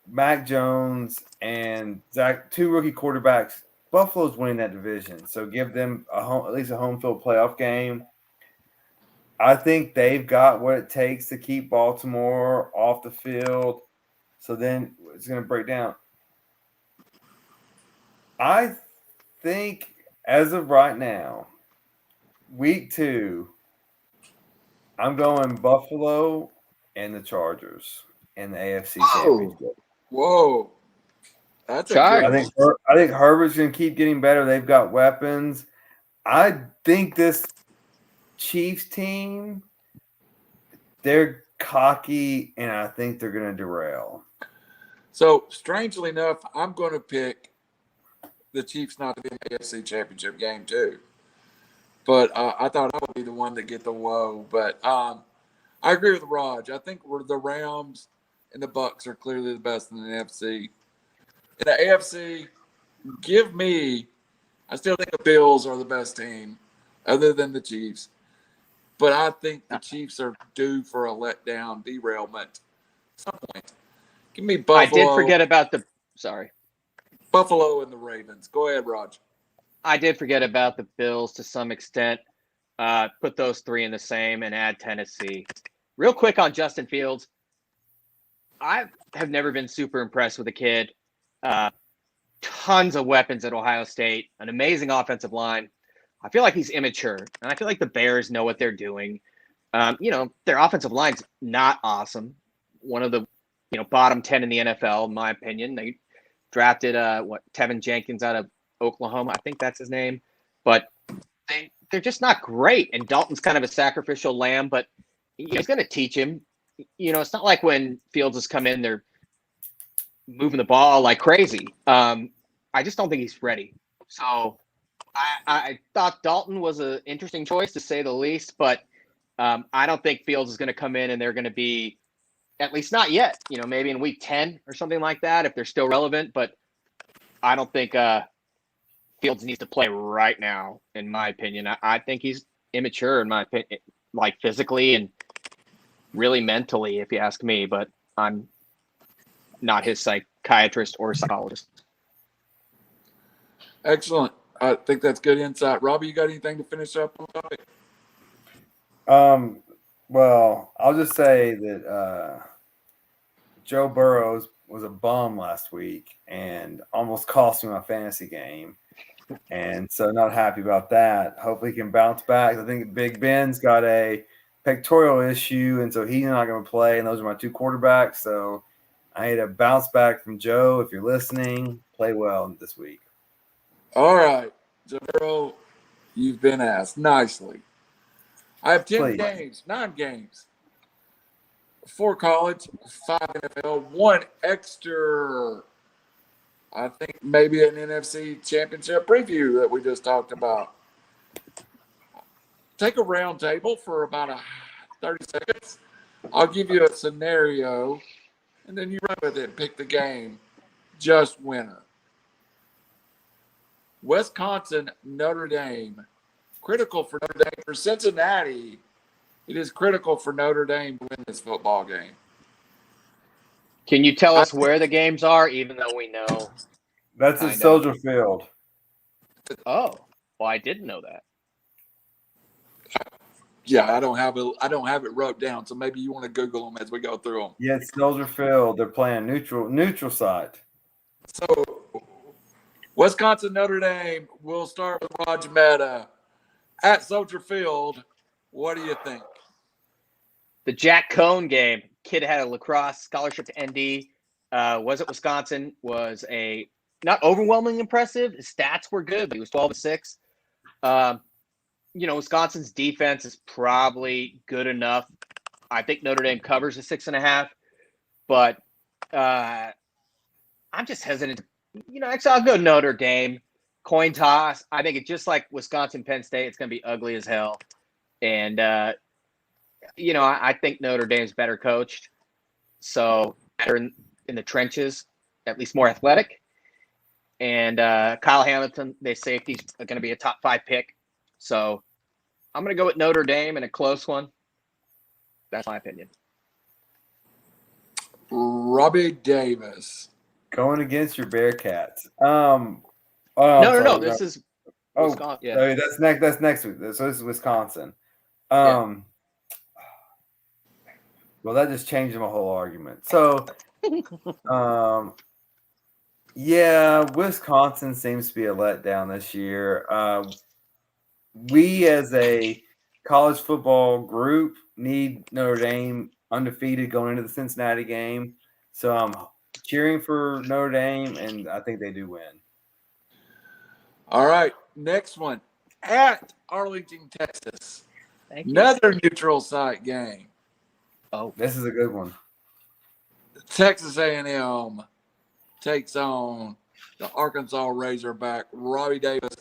Mac Jones and Zach, two rookie quarterbacks. Buffalo's winning that division. So give them at least a home field playoff game. I think they've got what it takes to keep Baltimore off the field. So then it's going to break down. I think as of right now, week 2, I'm going Buffalo and the Chargers in the AFC Championship. Whoa. That's a Chargers. good I think Herbert's going to keep getting better. They've got weapons. I think this Chiefs team, they're cocky, and I think they're going to derail. So, strangely enough, I'm going to pick the Chiefs not to be in the AFC Championship game, too. But I thought I would be the one to get the woe. But I agree with Raj. I think the Rams and the Bucks are clearly the best in the NFC. In the AFC, I still think the Bills are the best team other than the Chiefs. But I think the Chiefs are due for a letdown, derailment at some point. Give me Buffalo. I did forget about Buffalo and the Ravens. Go ahead, Raj. I did forget about the Bills to some extent. Put those 3 in the same and add Tennessee. Real quick on Justin Fields. I have never been super impressed with the kid. Tons of weapons at Ohio State, an amazing offensive line. I feel like he's immature, and I feel like the Bears know what they're doing. Their offensive line's not awesome. One of the bottom 10 in the NFL, in my opinion. They drafted Tevin Jenkins out of Oklahoma. I think that's his name. But they're just not great. And Dalton's kind of a sacrificial lamb, but he's going to teach him. It's not like when Fields has come in, they're moving the ball like crazy. I just don't think he's ready. So I thought Dalton was an interesting choice, to say the least, but I don't think Fields is going to come in and they're going to be, at least not yet, maybe in week 10 or something like that, if they're still relevant. But I don't think Fields needs to play right now, in my opinion. I think he's immature, in my opinion, like physically and really mentally, if you ask me, but I'm not his psychiatrist or psychologist. Excellent. I think that's good insight. Robbie, you got anything to finish up on the topic? Well, I'll just say that Joe Burrow was a bum last week and almost cost me my fantasy game. And so not happy about that. Hopefully he can bounce back. I think Big Ben's got a pectoral issue, and so he's not going to play. And those are my 2 quarterbacks. So I need a bounce back from Joe. If you're listening, play well this week. All right. Joe, you've been asked nicely. I have 9 games. 4 college, 5 NFL, 1 extra. I think maybe an NFC championship preview that we just talked about. Take a round table for about 30 seconds. I'll give you a scenario, and then you run with it and pick the game. Just winner. Wisconsin, Notre Dame. Critical for Notre Dame. For Cincinnati, it is critical for Notre Dame to win this football game. Can you tell us where the games are, even though we know? That's at Soldier Field. Oh, well, I didn't know that. Yeah, I don't have it wrote down, so maybe you want to Google them as we go through them. Yeah, it's Soldier Field. They're playing neutral site. So, Wisconsin, Notre Dame. We'll start with Roger Meta at Soldier Field. What do you think? The Jack Cohn game. Kid had a lacrosse scholarship to ND. Was at Wisconsin. Was not overwhelmingly impressive. His stats were good, but he was 12-6. Wisconsin's defense is probably good enough. I think Notre Dame covers the 6.5, but I'm just hesitant. Actually, I'll go Notre Dame. Coin toss. I think it's just like Wisconsin, Penn State. It's going to be ugly as hell. And, I think Notre Dame's better coached. So better in the trenches, at least more athletic. And Kyle Hamilton, they say he's going to be a top 5 pick. So I'm going to go with Notre Dame in a close one. That's my opinion. Robbie Davis. Going against your Bearcats. No. This is Wisconsin. Yeah. That's next week. So this is Wisconsin. Yeah. Well, that just changed my whole argument. So, yeah, Wisconsin seems to be a letdown this year. We, as a college football group, need Notre Dame undefeated going into the Cincinnati game. So I'm cheering for Notre Dame, and I think they do win. All right, next one at Arlington, Texas. Thank you. Another neutral site game. Oh, This is a good one. Texas A&M takes on the Arkansas Razorback. Robbie Davis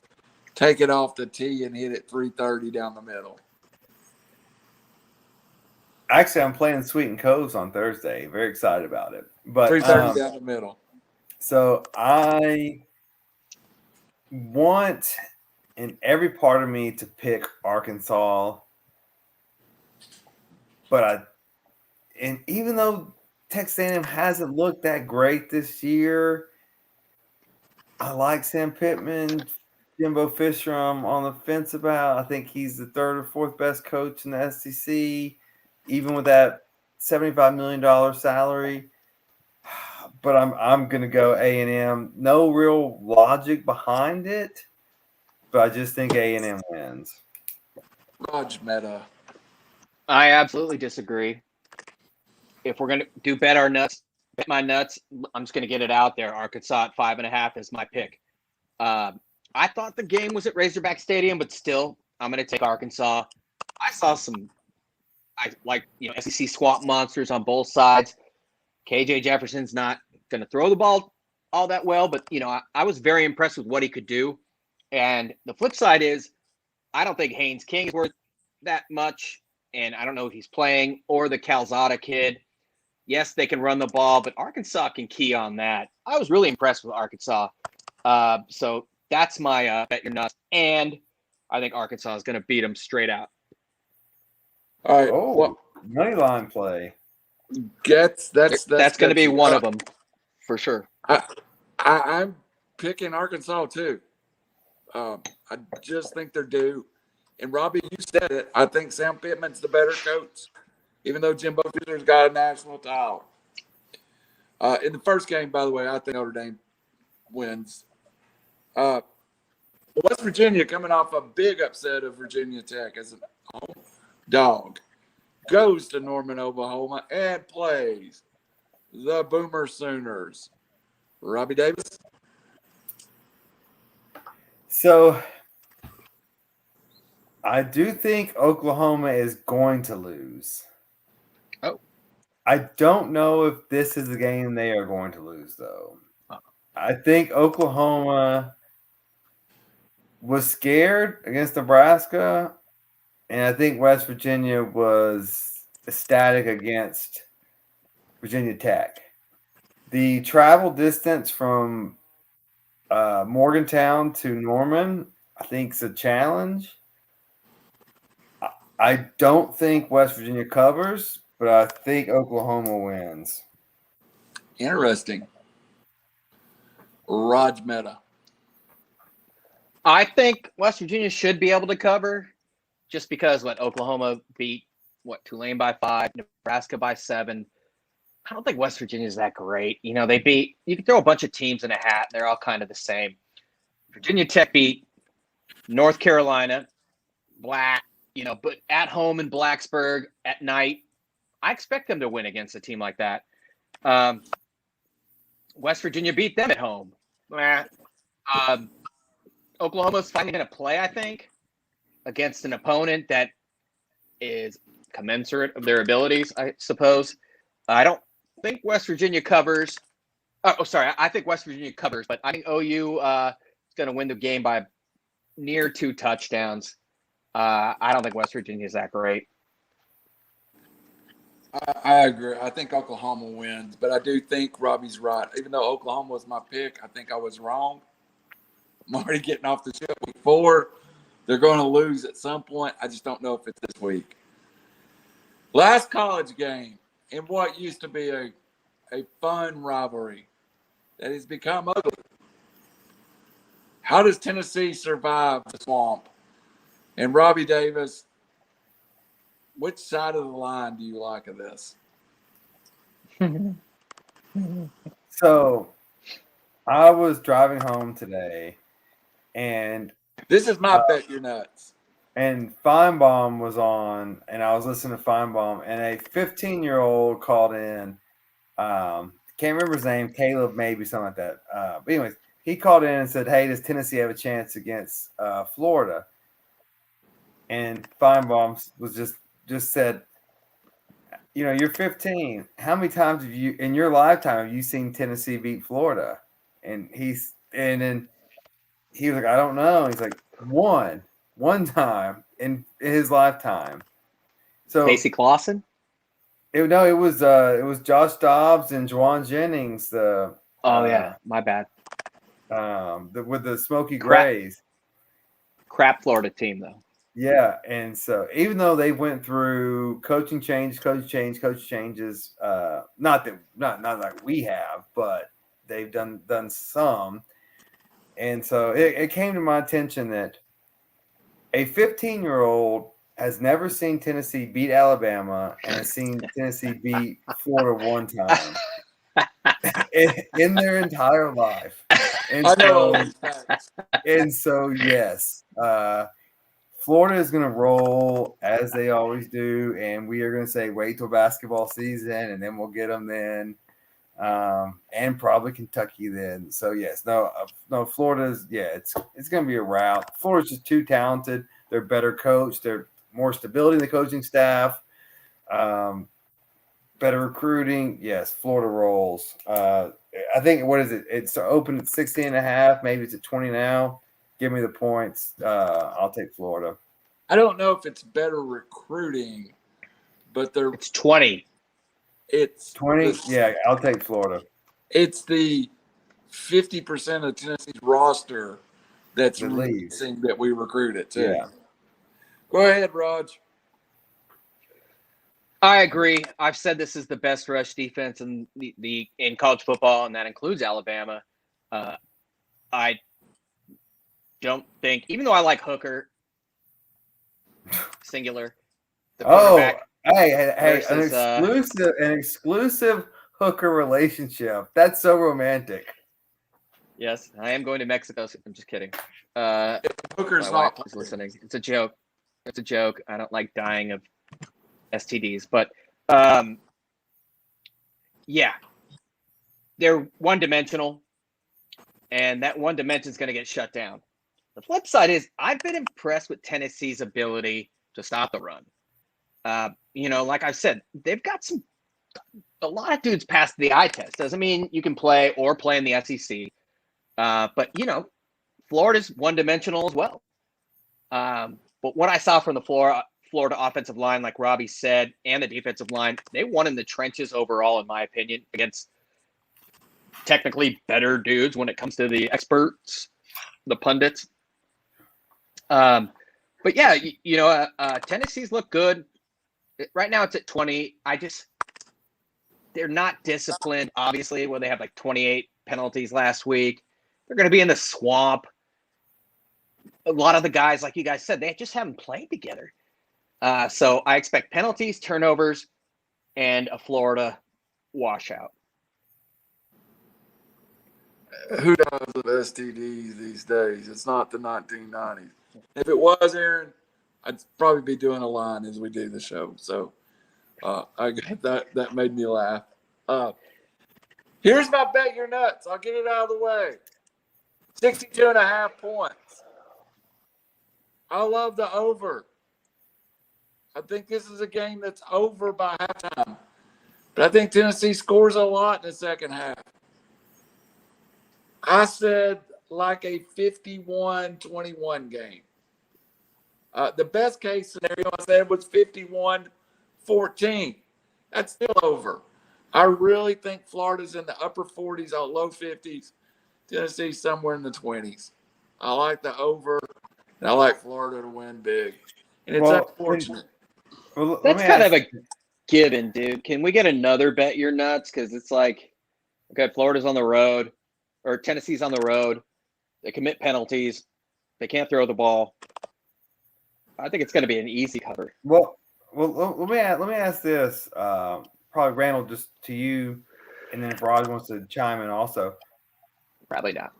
take it off the tee and hit it 330 down the middle. Actually, I'm playing Sweeten Coves on Thursday. Very excited about it. But 330 down the middle. So I want in every part of me to pick Arkansas, but even though Texas A&M hasn't looked that great this year, I like Sam Pittman, Jimbo Fisher. I'm on the fence about. I think he's the third or fourth best coach in the SEC, even with that $75 million salary. But I'm gonna go A&M. No real logic behind it, but I just think A&M wins. Raj Meta. I absolutely disagree. If we're gonna bet my nuts, I'm just gonna get it out there. Arkansas at 5.5 is my pick. I thought the game was at Razorback Stadium, but still, I'm gonna take Arkansas. I saw SEC swamp monsters on both sides. KJ Jefferson's not going to throw the ball all that well, but I was very impressed with what he could do. And the flip side is, I don't think Haynes King is worth that much, and I don't know if he's playing, or the Calzada kid. Yes, they can run the ball, but Arkansas can key on that. I was really impressed with Arkansas. So that's my bet your nuts, and I think Arkansas is going to beat them straight out. All right. Oh, Well, money line play. that's going to be one of them for sure. I'm picking Arkansas too. I just think they're due. And Robbie, you said it. I think Sam Pittman's the better coach, even though Jimbo Fisher's got a national title. In the first game, by the way, I think Notre Dame wins. West Virginia, coming off a big upset of Virginia Tech as a home dog, goes to Norman, Oklahoma, and plays the Boomer Sooners. Robbie Davis. So I do think Oklahoma is going to lose. Oh. I don't know if this is the game they are going to lose, though. I think Oklahoma was scared against Nebraska, and I think West Virginia was ecstatic against Virginia Tech. The travel distance from Morgantown to Norman, I think, is a challenge. I don't think West Virginia covers, but I think Oklahoma wins. Interesting. Raj Meta. I think West Virginia should be able to cover just because Oklahoma beat Tulane by 5, Nebraska by 7. I don't think West Virginia is that great. You can throw a bunch of teams in a hat. They're all kind of the same. Virginia Tech beat North Carolina, but at home in Blacksburg at night. I expect them to win against a team like that. West Virginia beat them at home. Oklahoma's finally going to play, I think, against an opponent that is commensurate of their abilities, I suppose. I don't think West Virginia covers. I think West Virginia covers, but I think OU is going to win the game by near 2 touchdowns. I don't think West Virginia is that great. I agree. I think Oklahoma wins, but I do think Robbie's right. Even though Oklahoma was my pick, I think I was wrong. I'm already getting off the ship week 4. They're going to lose at some point. I just don't know if it's this week. Last college game in what used to be a fun rivalry that has become ugly. How does Tennessee survive the swamp? And Robbie Davis, which side of the line do you like of this? So I was driving home today, and This is my bet you're nuts. And Feinbaum was on, and I was listening to Feinbaum, and a 15-year-old called in. Can't remember his name, Caleb, maybe something like that. But anyways, he called in and said, "Hey, does Tennessee have a chance against Florida?" And Feinbaum was just said, "You're 15. How many times have you in your lifetime have you seen Tennessee beat Florida?" And then he was like, "I don't know." He's like, one time in his lifetime. So Casey Clausen? it was Josh Dobbs and Juwan Jennings. My bad. With the Smoky Grays. Crap Florida team though. Yeah, and so even though they went through coach changes, not like we have, but they've done some. And so it came to my attention that a 15-year-old has never seen Tennessee beat Alabama and has seen Tennessee beat Florida one time in their entire life. And so yes, Florida is going to roll as they always do, and we are going to say wait till basketball season, and then we'll get them then. And probably Kentucky then. So yes, no, Florida's it's going to be a rout. Florida's just too talented. They're better coached. They're more stability in the coaching staff. Better recruiting. Yes, Florida rolls. I think what is it? It's open at 16.5. Maybe it's at 20 now. Give me the points. I'll take Florida. I don't know if it's better recruiting, but it's 20. It's 20. Yeah, I'll take Florida. It's the 50% of Tennessee's roster that's leaving that we recruited too. Yeah. Go ahead, Raj. I agree. I've said this is the best rush defense in in college football, and that includes Alabama. I don't think, even though I like Hooker, singular. Hey, an exclusive Hooker relationship. That's so romantic. Yes, I am going to Mexico. So I'm just kidding. Hooker's my wife is listening. It's a joke. It's a joke. I don't like dying of STDs, but yeah, they're one-dimensional, and that one dimension is going to get shut down. The flip side is I've been impressed with Tennessee's ability to stop the run. Like I said, they've got a lot of dudes passed the eye test. Doesn't mean you can play in the SEC. But Florida's one-dimensional as well. But what I saw from the Florida offensive line, like Robbie said, and the defensive line, they won in the trenches overall, in my opinion, against technically better dudes when it comes to the experts, the pundits. But yeah, Tennessee's look good. Right now it's at 20. They're not disciplined, obviously, where they have like 28 penalties last week. They're going to be in the swamp. A lot of the guys, like you guys said, they just haven't played together. So I expect penalties, turnovers, and a Florida washout. Who knows of STDs these days? It's not the 1990s. If it was, Aaron, I'd probably be doing a line as we do the show. So that made me laugh. Here's my bet you're nuts. I'll get it out of the way. 62.5 points. I love the over. I think this is a game that's over by halftime. But I think Tennessee scores a lot in the second half. I said like a 51-21 game. The best case scenario I said was 51-14. That's still over. I really think Florida's in the upper 40s or low 50s. Tennessee somewhere in the 20s. I like the over, and I like Florida to win big. And it's unfortunate. That's kind of a given, dude. Can we get another bet you're nuts? Because it's like, okay, Florida's on the road, or Tennessee's on the road. They commit penalties. They can't throw the ball. I think it's going to be an easy cover. Well, let me ask this. probably Randall, just to you, and then if Robbie wants to chime in also. Probably not.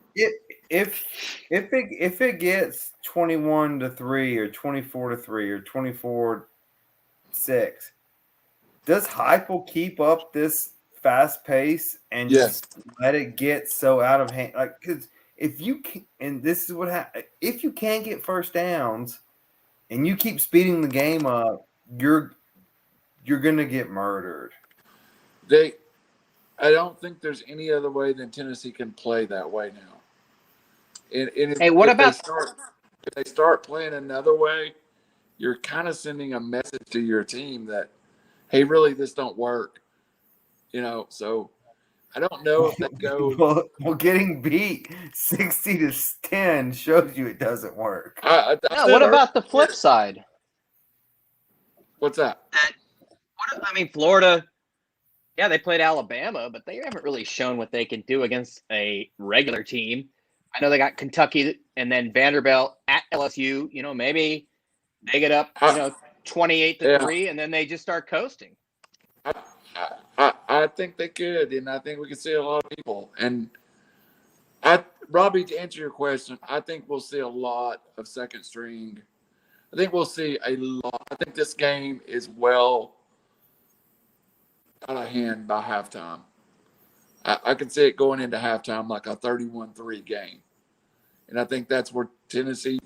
If it gets 21-3 or 24-3 or 24-6, does Heupel keep up this fast pace and just let it get so out of hand? Like, because if you can, and this is what happens, if you can't get first downs and you keep speeding the game up, you're gonna get murdered. I don't think there's any other way than Tennessee can play that way now. And if they start playing another way, you're kind of sending a message to your team that, hey, really, this don't work. So I don't know if they go. Well, getting beat 60-10 shows you it doesn't work. What about the flip side? What's that? Florida. Yeah, they played Alabama, but they haven't really shown what they can do against a regular team. I know they got Kentucky and then Vanderbilt at LSU. Maybe they get up, 28-3, and then they just start coasting. I think they could, and I think we can see a lot of people. And Robbie, to answer your question, I think we'll see a lot of second string. I think we'll see a lot. I think this game is well out of hand by halftime. I can see it going into halftime like a 31-3 game. And I think that's where Tennessee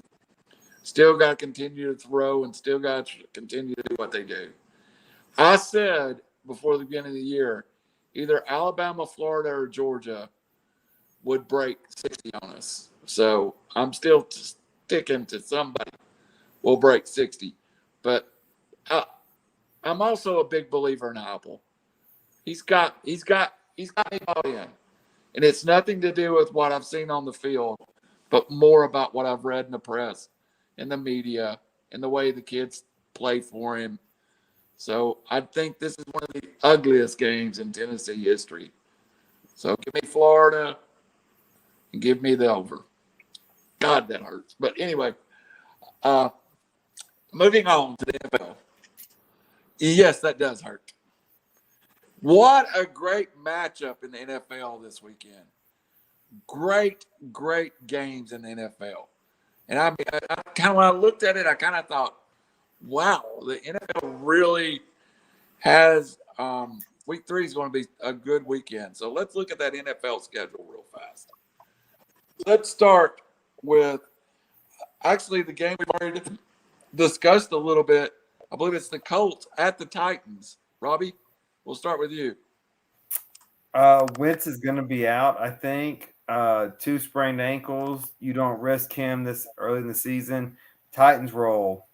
still got to continue to throw and still got to continue to do what they do. I said before the beginning of the year, either Alabama, Florida, or Georgia would break 60 on us. So I'm still sticking to somebody will break 60. But I'm also a big believer in Heupel. He's got me bought in. And it's nothing to do with what I've seen on the field, but more about what I've read in the press, in the media, and the way the kids play for him. So I think this is one of the ugliest games in Tennessee history. So give me Florida and give me the over. God, that hurts. But anyway, moving on to the NFL. Yes, that does hurt. What a great matchup in the NFL this weekend. Great games in the NFL. And I kind of, when I looked at it, I kind of thought, wow, the NFL really has week 3 is going to be a good weekend. So let's look at that NFL schedule real fast. Let's start with actually the game we've already discussed a little bit. I believe it's the Colts at the Titans. Robbie, we'll start with you. Wentz is going to be out, I think. 2 sprained ankles. You don't risk him this early in the season. Titans roll.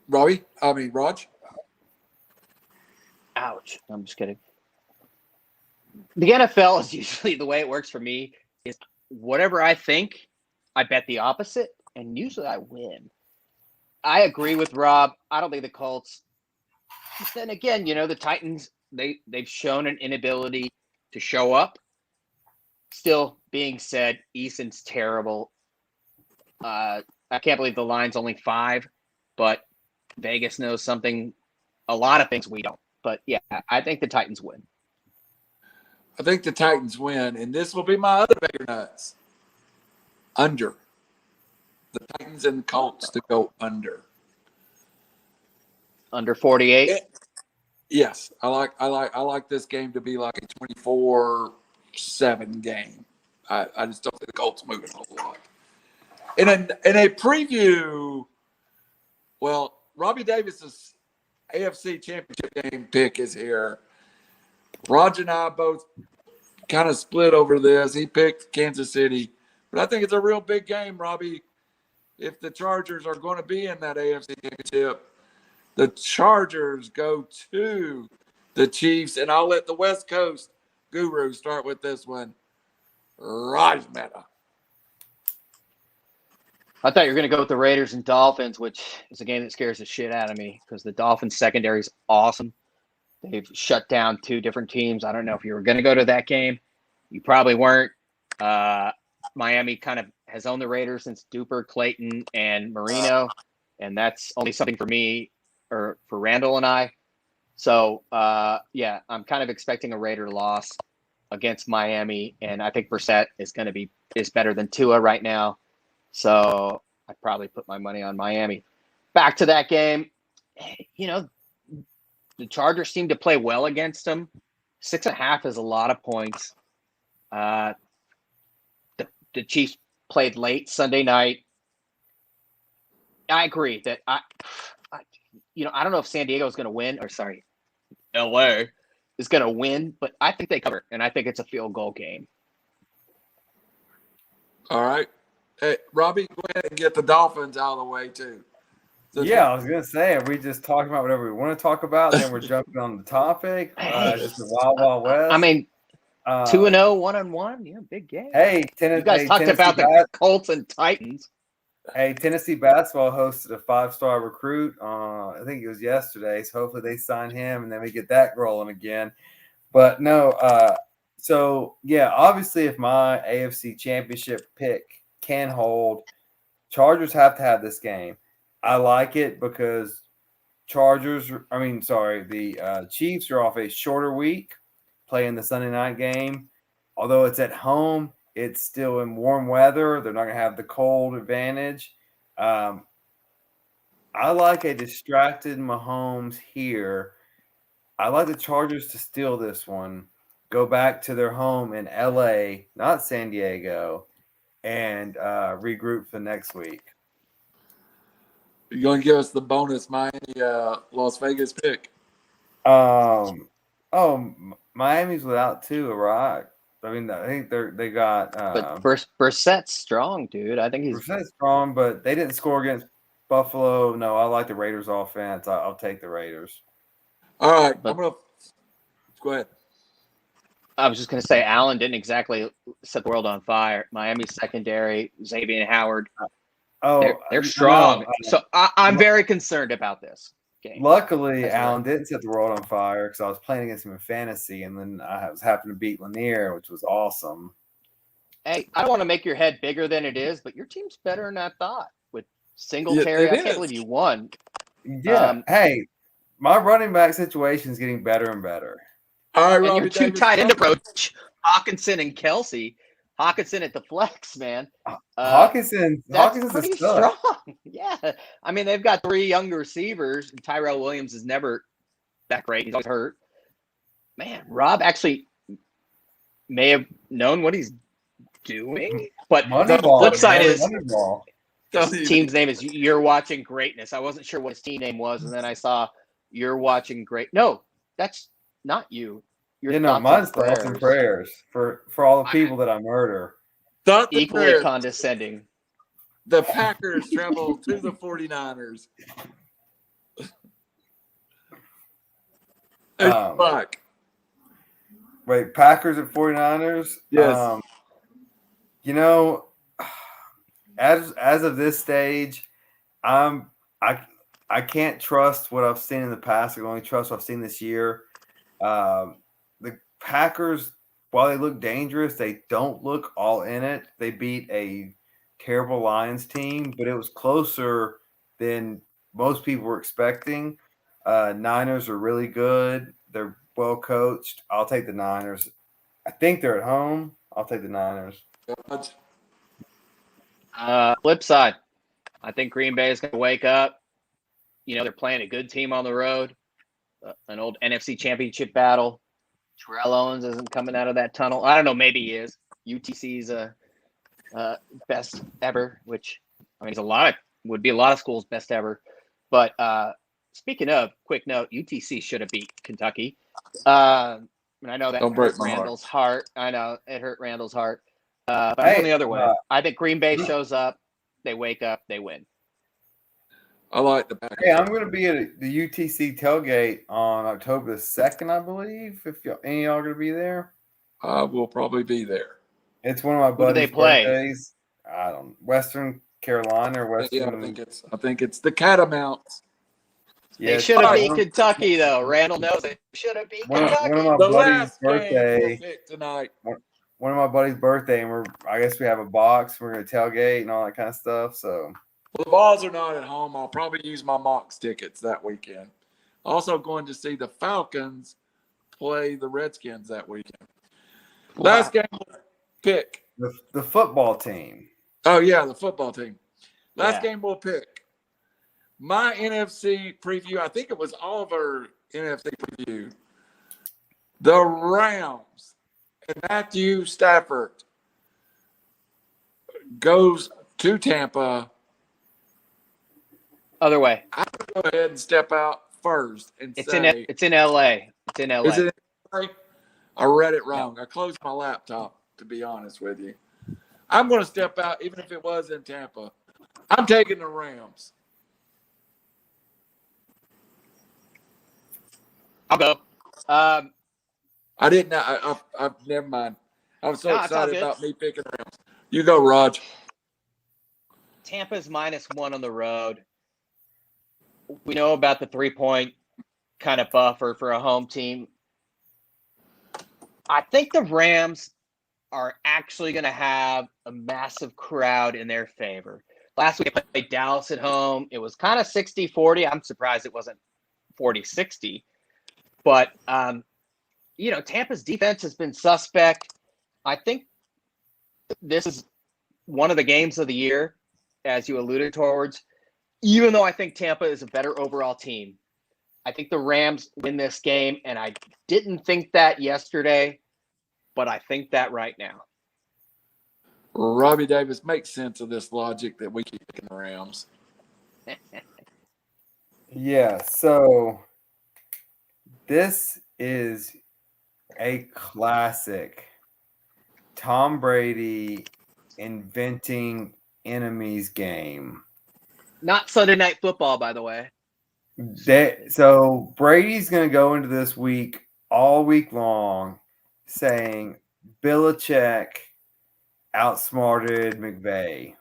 Raj? Ouch. I'm just kidding. The NFL is usually the way it works for me is whatever I think, I bet the opposite, and usually I win. I agree with Rob. I don't think the Colts. But then again, the Titans, they've shown an inability to show up. Still being said, Eason's terrible. I can't believe the line's only 5, but Vegas knows a lot of things we don't. But yeah, I think the Titans win. I think the Titans win, and this will be my other bigger nuts. Under. The Titans and the Colts to go under. Under 48? Yes. I like this game to be like a 24-7 game. I just don't think the Colts moving a whole lot. In a preview, well, Robbie Davis's AFC Championship game pick is here. Raj and I both kind of split over this. He picked Kansas City, but I think it's a real big game, Robbie. If the Chargers are going to be in that AFC Championship, the Chargers go to the Chiefs, and I'll let the West Coast guru start with this one. Raj Mehta. I thought you were going to go with the Raiders and Dolphins, which is a game that scares the shit out of me because the Dolphins secondary is awesome. They've shut down 2 different teams. I don't know if you were going to go to that game. You probably weren't. Miami kind of has owned the Raiders since Duper, Clayton, and Marino, and that's only something for me or for Randall and I. So, yeah, I'm kind of expecting a Raider loss against Miami, and I think Brissett is better than Tua right now. So I probably put my money on Miami. Back to that game, the Chargers seem to play well against them. 6.5 is a lot of points. The Chiefs played late Sunday night. I agree that I don't know if San Diego is going to win, or sorry, LA is going to win, but I think they cover, and I think it's a field goal game. All right. Hey, Robbie, go ahead and get the Dolphins out of the way, too. I was going to say, are we just talking about whatever we want to talk about, then we're jumping on the topic? Just the Wild Wild West. I mean, 2-0, 1-1, big game. Hey, you guys talked about the Colts and Titans. Hey, Tennessee basketball hosted a 5-star recruit. I think it was yesterday. So hopefully they sign him and then we get that rolling again. But no, obviously if my AFC championship pick can hold, Chargers have to have this game. I like it because the Chiefs are off a shorter week playing the Sunday night game. Although it's at home, it's still in warm weather. They're not going to have the cold advantage. I like a distracted Mahomes here. I like the Chargers to steal this one, go back to their home in LA, not San Diego, and regroup for next week. You're going to give us the bonus Miami Las Vegas pick. Miami's without Tua, right? I mean, I think they got. But Brissett's strong, dude. I think Brissett's strong, but they didn't score against Buffalo. No, I like the Raiders' offense. I'll take the Raiders. All right, I'm gonna go ahead. I was just gonna say, Allen didn't exactly set the world on fire. Miami's secondary, Xavier Howard. They're strong. So I'm very concerned about this game. Luckily, Allen didn't set the world on fire because I was playing against him in fantasy, and then I was happened to beat Lanier, which was awesome. Hey, I don't want to make your head bigger than it is, but your team's better than I thought. With Singletary, I can't believe you won. Yeah. Hey, my running back situation is getting better and better. All right, Robbie, and your two tight end approach, Hawkinson and Kelsey. Hawkinson at the flex, man. Hawkinson's pretty strong. Yeah. I mean, they've got 3 young receivers. Tyrell Williams is never that great. He's always hurt. Man, Rob actually may have known what he's doing. But the flip side is his team's name is You're Watching Greatness. I wasn't sure what his team name was, and then I saw You're Watching Great. No, that's not you. Mine's thoughts and prayers for all the people that I murder. Equally condescending. The Packers travel to the 49ers. Wait, Packers at 49ers? Yes. As of this stage, I can't trust what I've seen in the past. I can only trust what I've seen this year. The Packers, while they look dangerous, they don't look all in it. They beat a terrible Lions team, but it was closer than most people were expecting. Niners are really good. They're well coached. I'll take the Niners. I think they're at home. I'll take the Niners. Flip side, I think Green Bay is going to wake up. They're playing a good team on the road, an old NFC championship battle. Terrell Owens isn't coming out of that tunnel. I don't know. Maybe he is. UTC's best ever, which is would be a lot of schools' best ever. But speaking of, quick note, UTC should have beat Kentucky. I know that hurt Randall's heart. I know it hurt Randall's heart. But I'm going the other way. I think Green Bay shows up. They wake up. They win. I like the Packers. Hey, I'm going to be at the UTC tailgate on October 2nd, I believe. If any of y'all are going to be there, we'll probably be there. It's one of my buddies' birthdays. Western Carolina or Western. Yeah, I think it's the Catamounts. They should have beat Kentucky, though. Randall knows it. Should have beat Kentucky. One of my buddies' birthday tonight. One of my buddies' birthday, and I guess we have a box. We're going to tailgate and all that kind of stuff. So. Well, the balls are not at home. I'll probably use my Mox tickets that weekend. Also going to see the Falcons play the Redskins that weekend. Last game we'll pick. The football team. Oh, yeah, the football team. Last Yeah. game we'll pick. My NFC preview, I think it was all of our NFC preview. The Rams and Matthew Stafford goes to Tampa. Other way. I'm going to go ahead and step out first and It's say. it's in LA. It's in LA. Is it in LA? I read it wrong. I closed my laptop, to be honest with you. I'm going to step out, even if it was in Tampa. I'm taking the Rams. I'll go. I didn't. I never mind. I was so No, it's all excited good. about me picking Rams. You go, Raj. Tampa's -1 on the road. We know about the 3-point kind of buffer for a home team. I think the Rams are actually going to have a massive crowd in their favor. Last week, they played Dallas at home. It was kind of 60-40. I'm surprised it wasn't 40-60. But, Tampa's defense has been suspect. I think this is one of the games of the year, as you alluded towards. Even though I think Tampa is a better overall team, I think the Rams win this game, and I didn't think that yesterday, but I think that right now. Robbie Davis, makes sense of this logic that we keep picking the Rams. Yeah, so this is a classic Tom Brady inventing enemies game. Not Sunday Night Football, by the way. So Brady's going to go into this week all week long saying Belichick outsmarted McVay.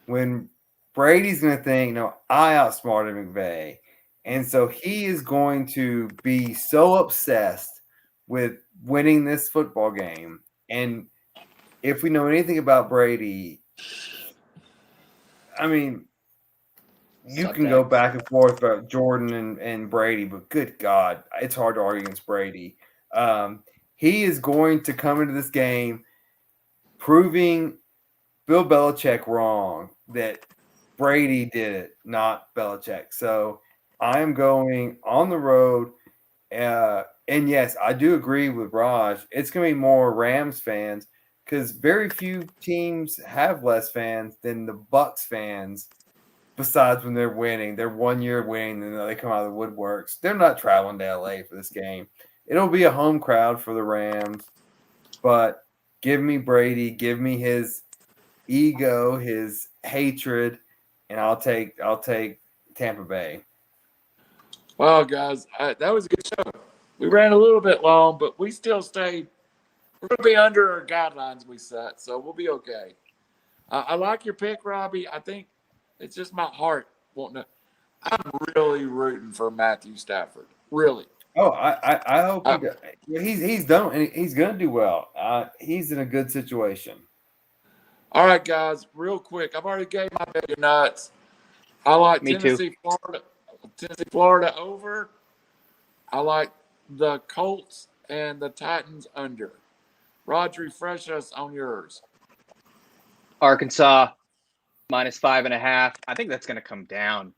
When Brady's going to think, no, I outsmarted McVay. And so he is going to be so obsessed with winning this football game. And if we know anything about Brady, I mean, you can go back and forth about Jordan and Brady, but good God, it's hard to argue against Brady. He is going to come into this game proving Bill Belichick wrong, that Brady did it, not Belichick. So I am going on the road. And yes, I do agree with Raj. It's going to be more Rams fans because very few teams have less fans than the Bucks fans. Besides when they're winning, they're 1 year winning, and then they come out of the woodworks. They're not traveling to LA for this game. It'll be a home crowd for the Rams, but give me Brady, give me his ego, his hatred, and I'll take Tampa Bay. Well, guys, that was a good show. We ran a little bit long, but we still stayed. We're going to be under our guidelines we set, so we'll be okay. I like your pick, Robbie. I think it's just my heart wanting to. I'm really rooting for Matthew Stafford. Really. Oh, I hope he's done, and he's going to do well. He's in a good situation. All right, guys, real quick. I've already gave my bet your nuts. I like Me Tennessee, too. Florida over. I like the Colts and the Titans under. Rod, refresh us on yours. Arkansas -5.5. I think that's going to come down.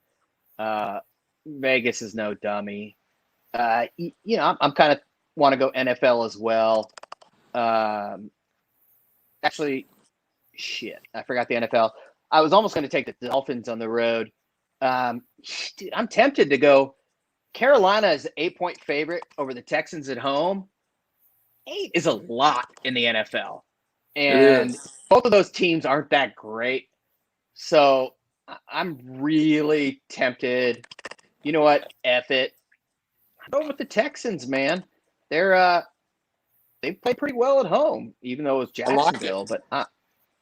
Vegas is no dummy. I'm kind of want to go NFL as well. Actually, shit, I forgot the NFL. I was almost going to take the Dolphins on the road. Dude, I'm tempted to go. Carolina is an 8-point favorite over the Texans at home. 8 is a lot in the NFL. And both of those teams aren't that great. So I'm really tempted. You know what? F it. I'm going with the Texans, man. They play pretty well at home, even though it was Jacksonville. But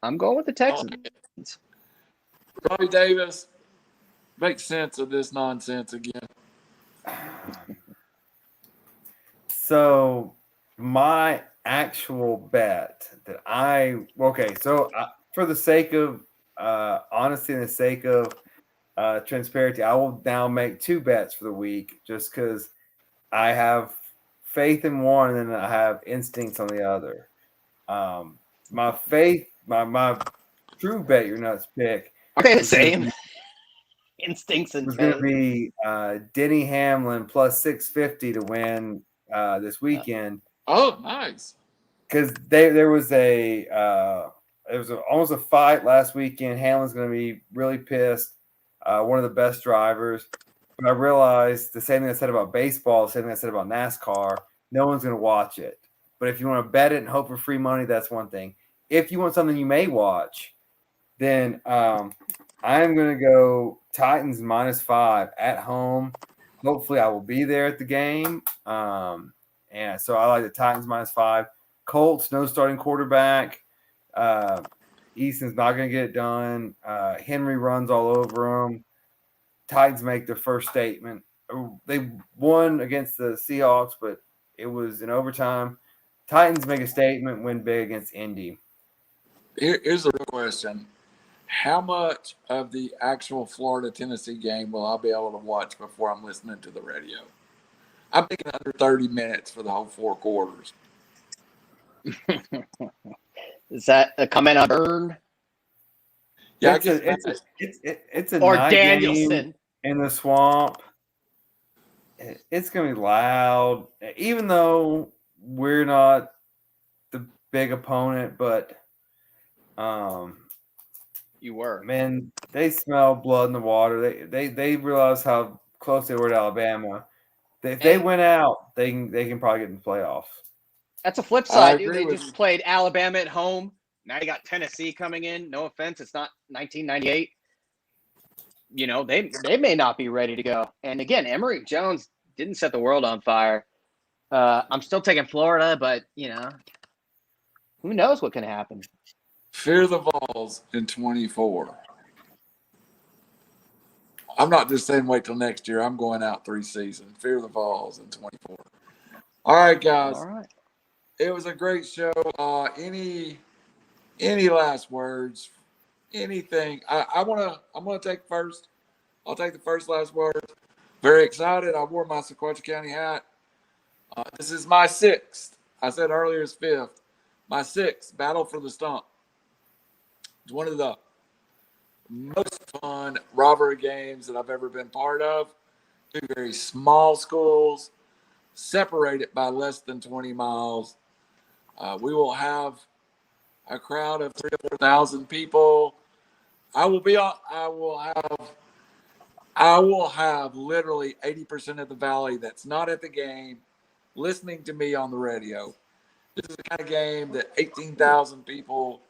I'm going with the Texans. Robbie Davis, make sense of this nonsense again. So my actual bet that for the sake of honesty and the sake of transparency, I will now make 2 bets for the week just because I have faith in one and I have instincts on the other. My true bet your nuts pick. Are they the same? Instincts and was going to faith. be Denny Hamlin plus 650 to win this weekend. Oh, nice. Because there was almost a fight last weekend. Hamlin's going to be really pissed. One of the best drivers. But I realized the same thing I said about baseball, the same thing I said about NASCAR. No one's going to watch it. But if you want to bet it and hope for free money, that's one thing. If you want something you may watch, then I'm going to go Titans -5 at home. Hopefully, I will be there at the game. And so I like the Titans -5. Colts, no starting quarterback. Easton's not going to get it done. Henry runs all over him. Titans make their first statement. They won against the Seahawks, but it was in overtime. Titans make a statement, win big against Indy. Here's the real question. How much of the actual Florida-Tennessee game will I be able to watch before I'm listening to the radio? I'm thinking under 30 minutes for the whole 4 quarters. Is that a comment on Burn? Yeah, it's a or night Danielson game in the swamp. It's going to be loud, even though we're not the big opponent, but you were. Man, they smell blood in the water. They realize how close they were to Alabama. If they win out, they can probably get in the playoffs. That's a flip side, dude. They just played Alabama at home. Now you got Tennessee coming in. No offense, it's not 1998. You know, they may not be ready to go. And again, Emory Jones didn't set the world on fire. I'm still taking Florida, but you know, who knows what can happen. Fear the Vols in 24. I'm not just saying wait till next year. I'm going out 3 seasons. Fear the Vols in 24. All right, guys. All right. It was a great show. Any last words? Anything? I'm gonna take first. I'll take the first last word. Very excited. I wore my Sequatchie County hat. This is my 6th. I said earlier it's 5th. My 6th Battle for the Stump. It's one of the most fun rivalry games that I've ever been part of. 2 very small schools, separated by less than 20 miles. We will have a crowd of 3,000 or 4,000 people. I will have literally 80% of the valley that's not at the game listening to me on the radio. This is the kind of game that 18,000 people,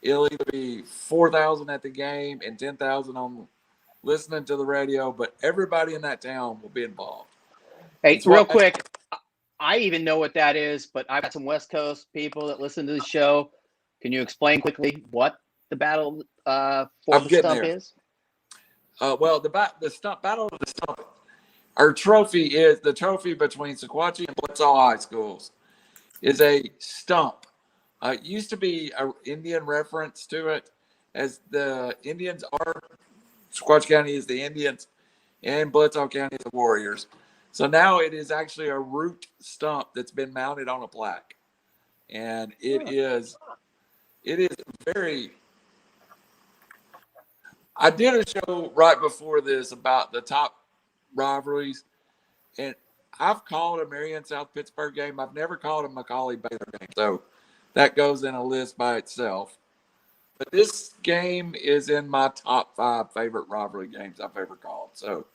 it'll either be 4,000 at the game and 10,000 on listening to the radio, but everybody in that town will be involved. Hey, real quick, I even know what that is, but I've got some West Coast people that listen to the show. Can you explain quickly what the battle for the stump is? Well, the battle of the stump. Our trophy is the trophy between Sequatchie and Bledsoe High Schools. Is a stump. It used to be an Indian reference to it, as the Indians are. Sequatchie County is the Indians, and Bledsoe County is the Warriors. So now it is actually a root stump that's been mounted on a plaque, and it is very. I did a show right before this about the top rivalries, and I've called a Marion South Pittsburgh game. I've never called a Macaulay Baylor game, so that goes in a list by itself. But this game is in my top 5 favorite rivalry games I've ever called. So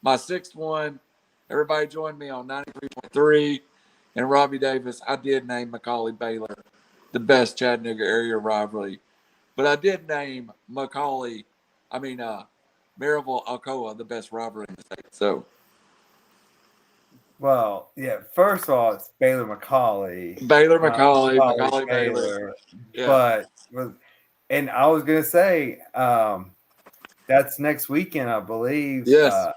my 6th one, everybody joined me on 93.3, and Robbie Davis. I did name Macaulay Baylor the best Chattanooga area rivalry, but I did name Maryville Alcoa the best rivalry in the state. So. Well, yeah. First of all, it's Baylor Macaulay. Macaulay Baylor. Yeah. And I was gonna say, that's next weekend, I believe. Yes.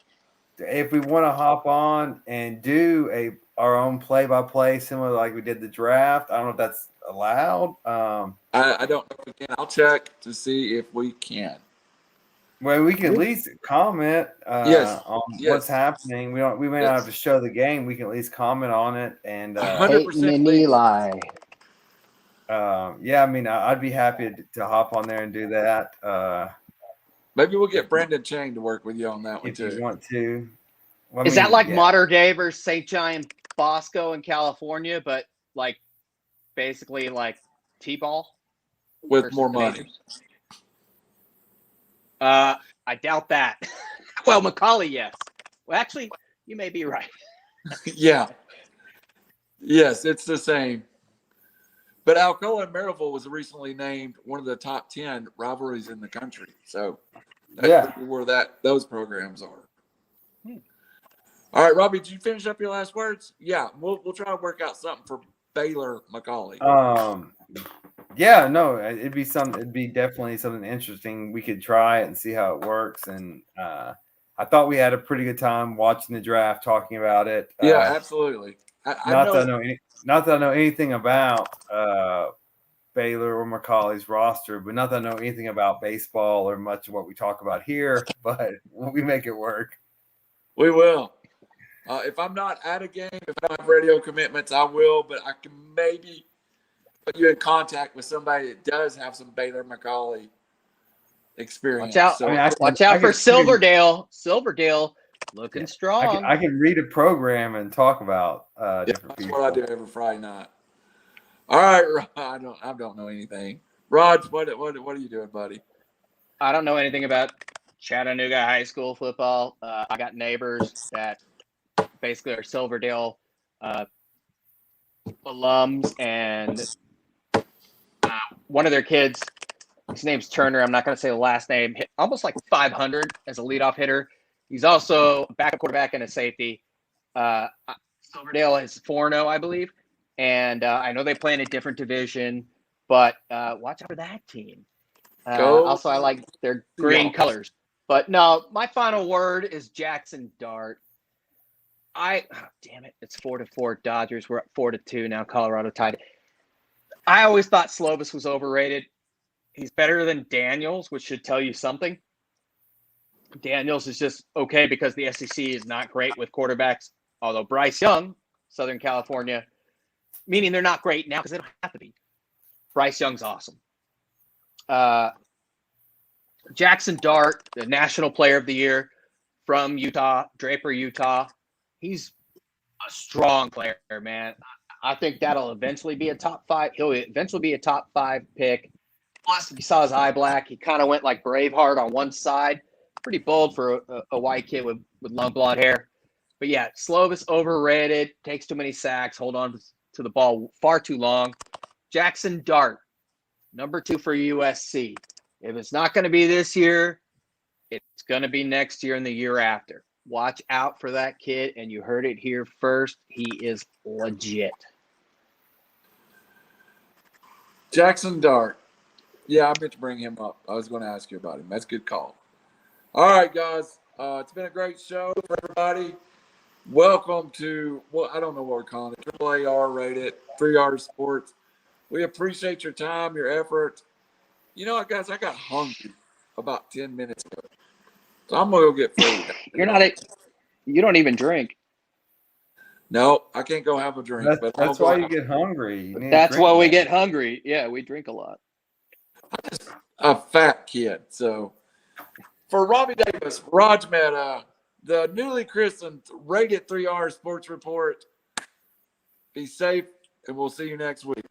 If we want to hop on and do our own play-by-play, similar like we did the draft, I don't know if that's allowed. I don't know if we can. I'll check to see if we can. Well, we can at least comment Yes. on Yes. what's happening. We may not have to show the game. We can at least comment on it. And 100% Peyton and legal. Eli. yeah, I mean, I'd be happy to hop on there and do that. Maybe we'll get Brandon Chang to work with you on that one If too. you want to. Well, Is that like modern day versus St. John Bosco in California, but like basically like T-ball with more money? I doubt that. Well, Macaulay, yes. Well, actually, you may be right. Yeah. Yes, it's the same. But Alcoa and Maryville was recently named one of the top 10 rivalries in the country. So that's where those programs are. All right, Robbie, did you finish up your last words? Yeah, we'll try to work out something for Baylor Macaulay. Yeah, no, it'd be definitely something interesting. We could try it and see how it works. And I thought we had a pretty good time watching the draft, talking about it. Yeah, absolutely. Not that I know anything about Baylor or Macaulay's roster, but not that I know anything about baseball or much of what we talk about here. But we make it work. We will. If I'm not at a game, if I don't have radio commitments, I will. But I can maybe put you in contact with somebody that does have some Baylor Macaulay experience. Watch out! So, watch out for Silverdale. Silverdale looking strong. I can read a program and talk about different that's people. what I do every Friday night. All right, I don't know anything. Rod, what are you doing, buddy? I don't know anything about Chattanooga High School football. I got neighbors that basically are Silverdale alums, and one of their kids, his name's Turner. I'm not going to say the last name. Hit almost like 500 as a leadoff hitter. He's also a backup quarterback and a safety. Silverdale is 4-0, I believe. And I know they play in a different division, but watch out for that team. Also, I like their green colors. But no, my final word is Jackson Dart. Damn it, it's 4-4 Dodgers. We're at 4-2 now. Colorado tied. I always thought Slovis was overrated. He's better than Daniels, which should tell you something. Daniels is just okay because the SEC is not great with quarterbacks. Although Bryce Young, Southern California, meaning they're not great now because they don't have to be. Bryce Young's awesome. Jackson Dart, the National Player of the Year from Utah, Draper, Utah. He's a strong player, man. I think that'll eventually be a top 5. He'll eventually be a top 5 pick. Plus, if you saw his eye black, he kind of went like Braveheart on one side. Pretty bold for a white kid with long blonde hair. But yeah, Slovis overrated, takes too many sacks, hold on to the ball far too long. Jackson Dart, number 2 for USC. If it's not going to be this year, it's going to be next year and the year after. Watch out for that kid, and you heard it here first. He is legit. Jackson Dart. Yeah, I meant to bring him up. I was going to ask you about him. That's a good call. All right, guys. It's been a great show for everybody. Welcome to, I don't know what we're calling it, AAA rated, 3R Sports. We appreciate your time, your effort. You know what, guys? I got hungry about 10 minutes ago. So I'm going to go get food. You don't even drink. No, I can't go have a drink. That's why you get hungry. That's why we get hungry. Yeah, we drink a lot. I'm just a fat kid. So for Robbie Davis, Raj Mehta, the newly christened Rated 3R Sports Report, be safe, and we'll see you next week.